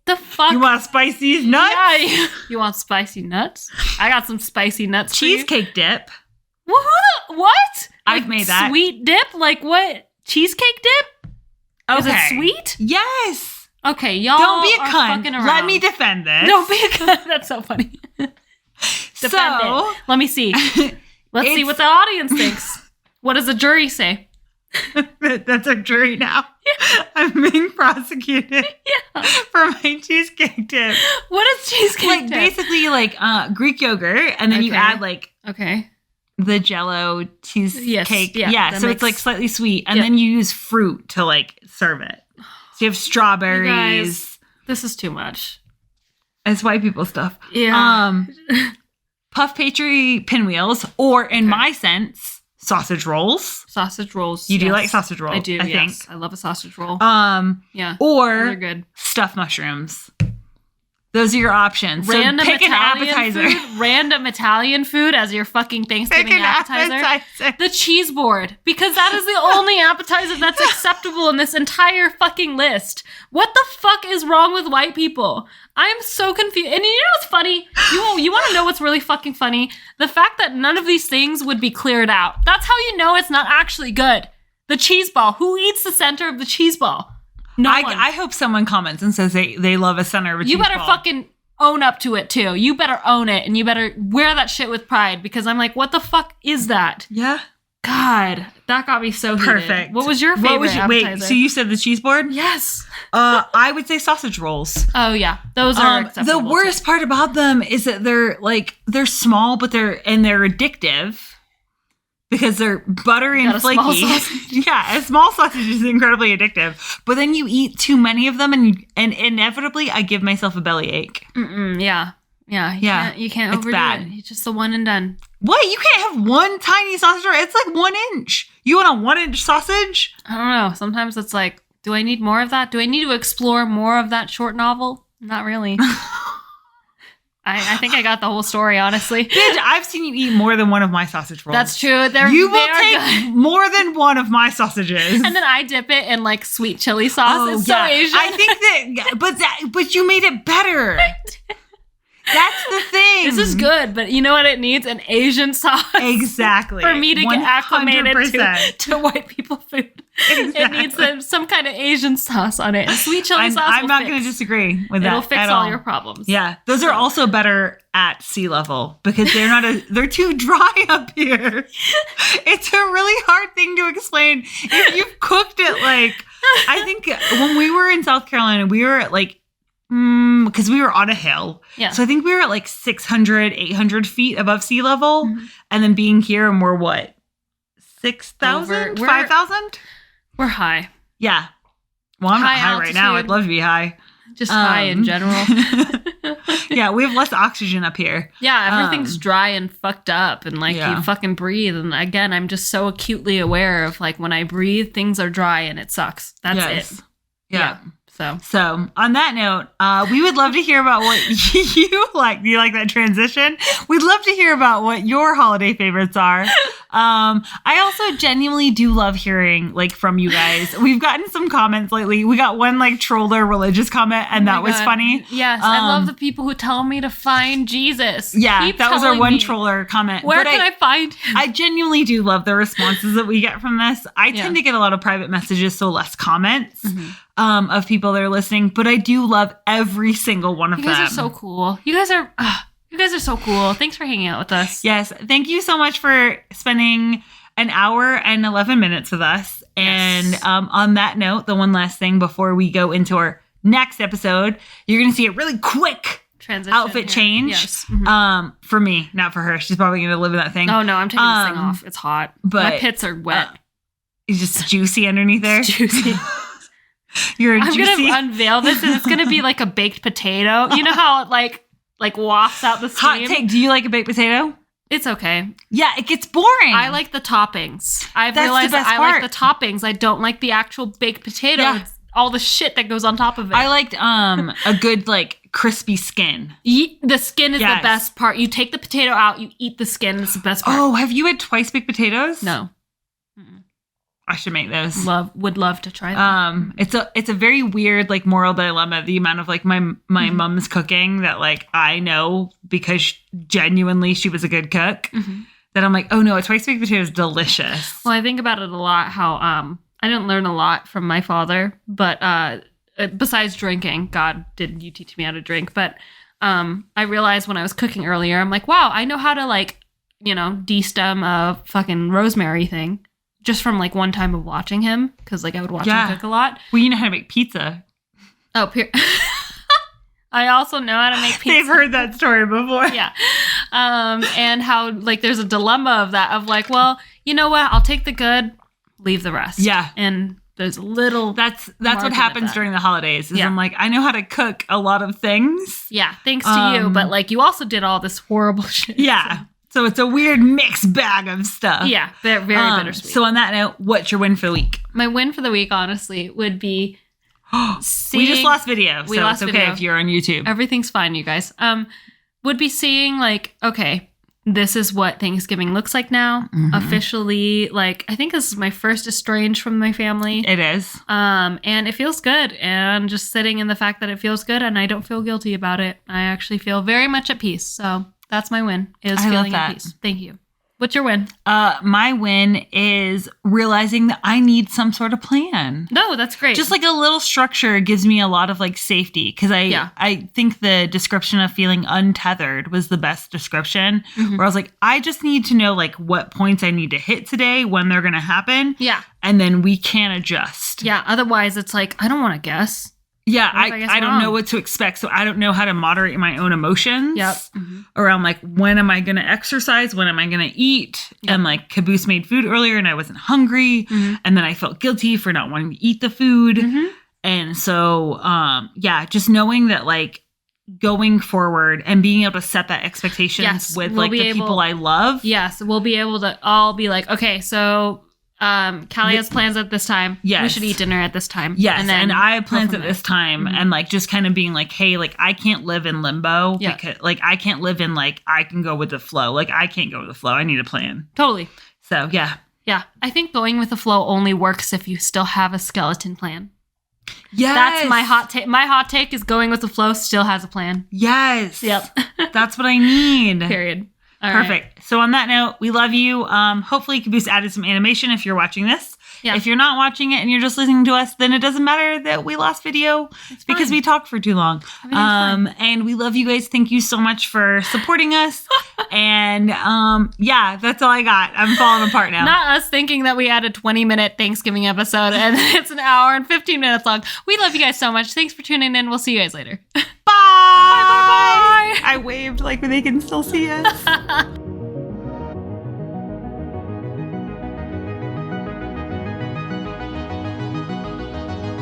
The fuck? You want to spice these nuts? Yeah. You want spicy nuts? I got some spicy nuts. Cheesecake dip. What? I've made that. Sweet dip? Like what? Cheesecake dip? Okay. Is it sweet? Yes. Okay, y'all don't be a are cunt. fucking around. Let me defend this. Don't be a cunt. That's so funny. Defend it. Let me see. Let's see what the audience thinks. What does the jury say? That's a jury now. Yeah. I'm being prosecuted for my cheesecake tip. What is cheesecake tip? Basically Greek yogurt, and then you add the Jello cheesecake. Yes, so it's slightly sweet, and then you use fruit to serve it. So you have strawberries. You guys, this is too much. It's white people stuff. Yeah. Puff pastry pinwheels, or in my sense, sausage rolls. Sausage rolls. You do like sausage rolls? I do. I think think. I love a sausage roll. Yeah. Or they're good. Stuffed mushrooms. Those are your options. Random so pick Italian an appetizer. Food, random Italian food as your fucking Thanksgiving appetizer. The cheese board, because that is the only appetizer that's acceptable in this entire fucking list. What the fuck is wrong with white people? I'm so confused. And you know what's funny? You want to know what's really fucking funny? The fact that none of these things would be cleared out. That's how you know it's not actually good. The cheese ball. Who eats the center of the cheese ball? No one. I hope someone comments and says they love a center of a cheese ball. You better fucking own up to it too. You better own it, and you better wear that shit with pride, because I'm like, what the fuck is that? Yeah. God, that got me so heated. Perfect. What was your favorite appetizer? Wait, so you said the cheese board? Yes. I would say sausage rolls. Oh yeah, those are acceptable. The worst part about them is that they're small, but they're addictive. Because they're buttery and flaky. A small sausage is incredibly addictive. But then you eat too many of them, and inevitably, I give myself a bellyache. Yeah. You can't overdo it. It's just the one and done. What? You can't have one tiny sausage? It's like 1 inch. You want a 1 inch sausage? I don't know. Sometimes it's like, do I need more of that? Do I need to explore more of that short novel? Not really. I think I got the whole story, honestly. Bitch, I've seen you eat more than one of my sausage rolls. That's true. You will take more than one of my sausages. And then I dip it in sweet chili sauce. It's so Asian. I think but you made it better. That's the thing. This is good, but you know what it needs? An Asian sauce. Exactly. For me to 100%. Get acclimated to white people food. Exactly. It needs some kind of Asian sauce on it. And sweet chili sauce I'm not going to disagree with that. It'll fix all your problems. Yeah. Those are also better at sea level, because they're too dry up here. It's a really hard thing to explain. If you've cooked it I think when we were in South Carolina, we were at because we were on a hill. Yeah. So I think we were at 600, 800 feet above sea level. Mm-hmm. And then being here, and we're what? 6,000? 5,000? We're high. Yeah. Well, I'm not high right now. I'd love to be high. Just high in general. Yeah, we have less oxygen up here. Yeah, everything's dry and fucked up, and you fucking breathe. And again, I'm just so acutely aware of when I breathe, things are dry and it sucks. That's it. Yeah. So on that note, we would love to hear about what you like. Do you like that transition? We'd love to hear about what your holiday favorites are. I also genuinely do love hearing from you guys. We've gotten some comments lately. We got one troller religious comment, and that was funny. Yes, I love the people who tell me to find Jesus. Yeah, that was our one troller comment. Where can I find him? I genuinely do love the responses that we get from this. I tend to get a lot of private messages, so less comments. Mm-hmm. Of people that are listening, but I do love every single one of them. You guys are so cool. You guys are so cool. Thanks for hanging out with us. Yes. Thank you so much for spending an hour and 11 minutes with us. Yes. And on that note, the one last thing before we go into our next episode, you're going to see a really quick outfit change. Yes. Mm-hmm. For me, not for her. She's probably going to live in that thing. Oh, no, I'm taking this thing off. It's hot. But my pits are wet. It's just juicy underneath there. It's juicy. I'm gonna unveil this, and it's gonna be like a baked potato. You know how it like wafts out the steam? Hot take. Do you like a baked potato? It's okay. Yeah, it gets boring. I like the toppings. I've realized that I like the toppings. I don't like the actual baked potato. Yeah. It's all the shit that goes on top of it. I liked a good crispy skin. The skin is the best part. You take the potato out, you eat the skin. It's the best part. Oh, have you had twice baked potatoes? No. I should make those. Would love to try them. It's a very weird moral dilemma. The amount of my mom's cooking that I know because genuinely she was a good cook. Mm-hmm. That I'm like, oh no, a twice baked potato is delicious. Well, I think about it a lot. How I didn't learn a lot from my father, but besides drinking, God did you teach me how to drink. But I realized when I was cooking earlier, I'm like, wow, I know how to de-stem a fucking rosemary thing. just from like one time of watching him, because like I would watch him cook a lot. Well, you know how to make pizza. Oh, I also know how to make pizza. They've heard that story before. Yeah. And how like there's a dilemma of that, of like, well, you know what? I'll take the good, leave the rest. Yeah. And there's a little. That's what happens during the holidays. Is I'm like, I know how to cook a lot of things. Yeah, thanks to you. But like, you also did all this horrible shit. Yeah. So it's a weird mixed bag of stuff. Yeah, very bittersweet. So on that note, what's your win for the week? My win for the week, honestly, would be we just lost video, so it's okay video. if you're on YouTube. Everything's fine, you guys. Would be seeing like, okay, this is what Thanksgiving looks like now. Officially, like, I think this is my first estranged from my family. It is. And it feels good. And just sitting in the fact that it feels good and I don't feel guilty about it. I actually feel very much at peace. So that's my win, is feeling at peace. Thank you. What's your win? My win is realizing that I need some sort of plan. No, that's great. Just like a little structure gives me a lot of like safety, because I think the description of feeling untethered was the best description, where I was like, I just need to know like what points I need to hit today, when they're going to happen. Yeah. And then we can adjust. Yeah. Otherwise it's like, I don't want to guess. Yeah, I don't know what to expect, so I don't know how to moderate my own emotions. Yep. Around like, when am I going to exercise? When am I going to eat? Yep. And like, Caboose made food earlier and I wasn't hungry, and then I felt guilty for not wanting to eat the food. And so, just knowing that like going forward and being able to set that expectations with like the people I love. Yes, we'll be able to all be like, okay, so. Callie has plans at this time. Yes. We should eat dinner at this time. Yes. And I have plans at this time. And like, just kind of being like, hey, like, I can't live in limbo. Because like, I can't live in like, I can go with the flow. Like, I can't go with the flow. I need a plan. Totally. So, yeah. Yeah. I think going with the flow only works if you still have a skeleton plan. Yes. That's my hot take. My hot take is going with the flow still has a plan. Yes. Yep. That's what I need. Period. All Perfect. Right. So on that note, we love you. Hopefully Caboose added some animation if you're watching this. Yeah. If you're not watching it and you're just listening to us, then it doesn't matter that we lost video because we talked for too long. And we love you guys. Thank you so much for supporting us. And that's all I got. I'm falling apart now. Not us thinking that we had a 20-minute Thanksgiving episode and it's an hour and 15 minutes long. We love you guys so much. Thanks for tuning in. We'll see you guys later. Bye. Bye. I waved like they can still see us.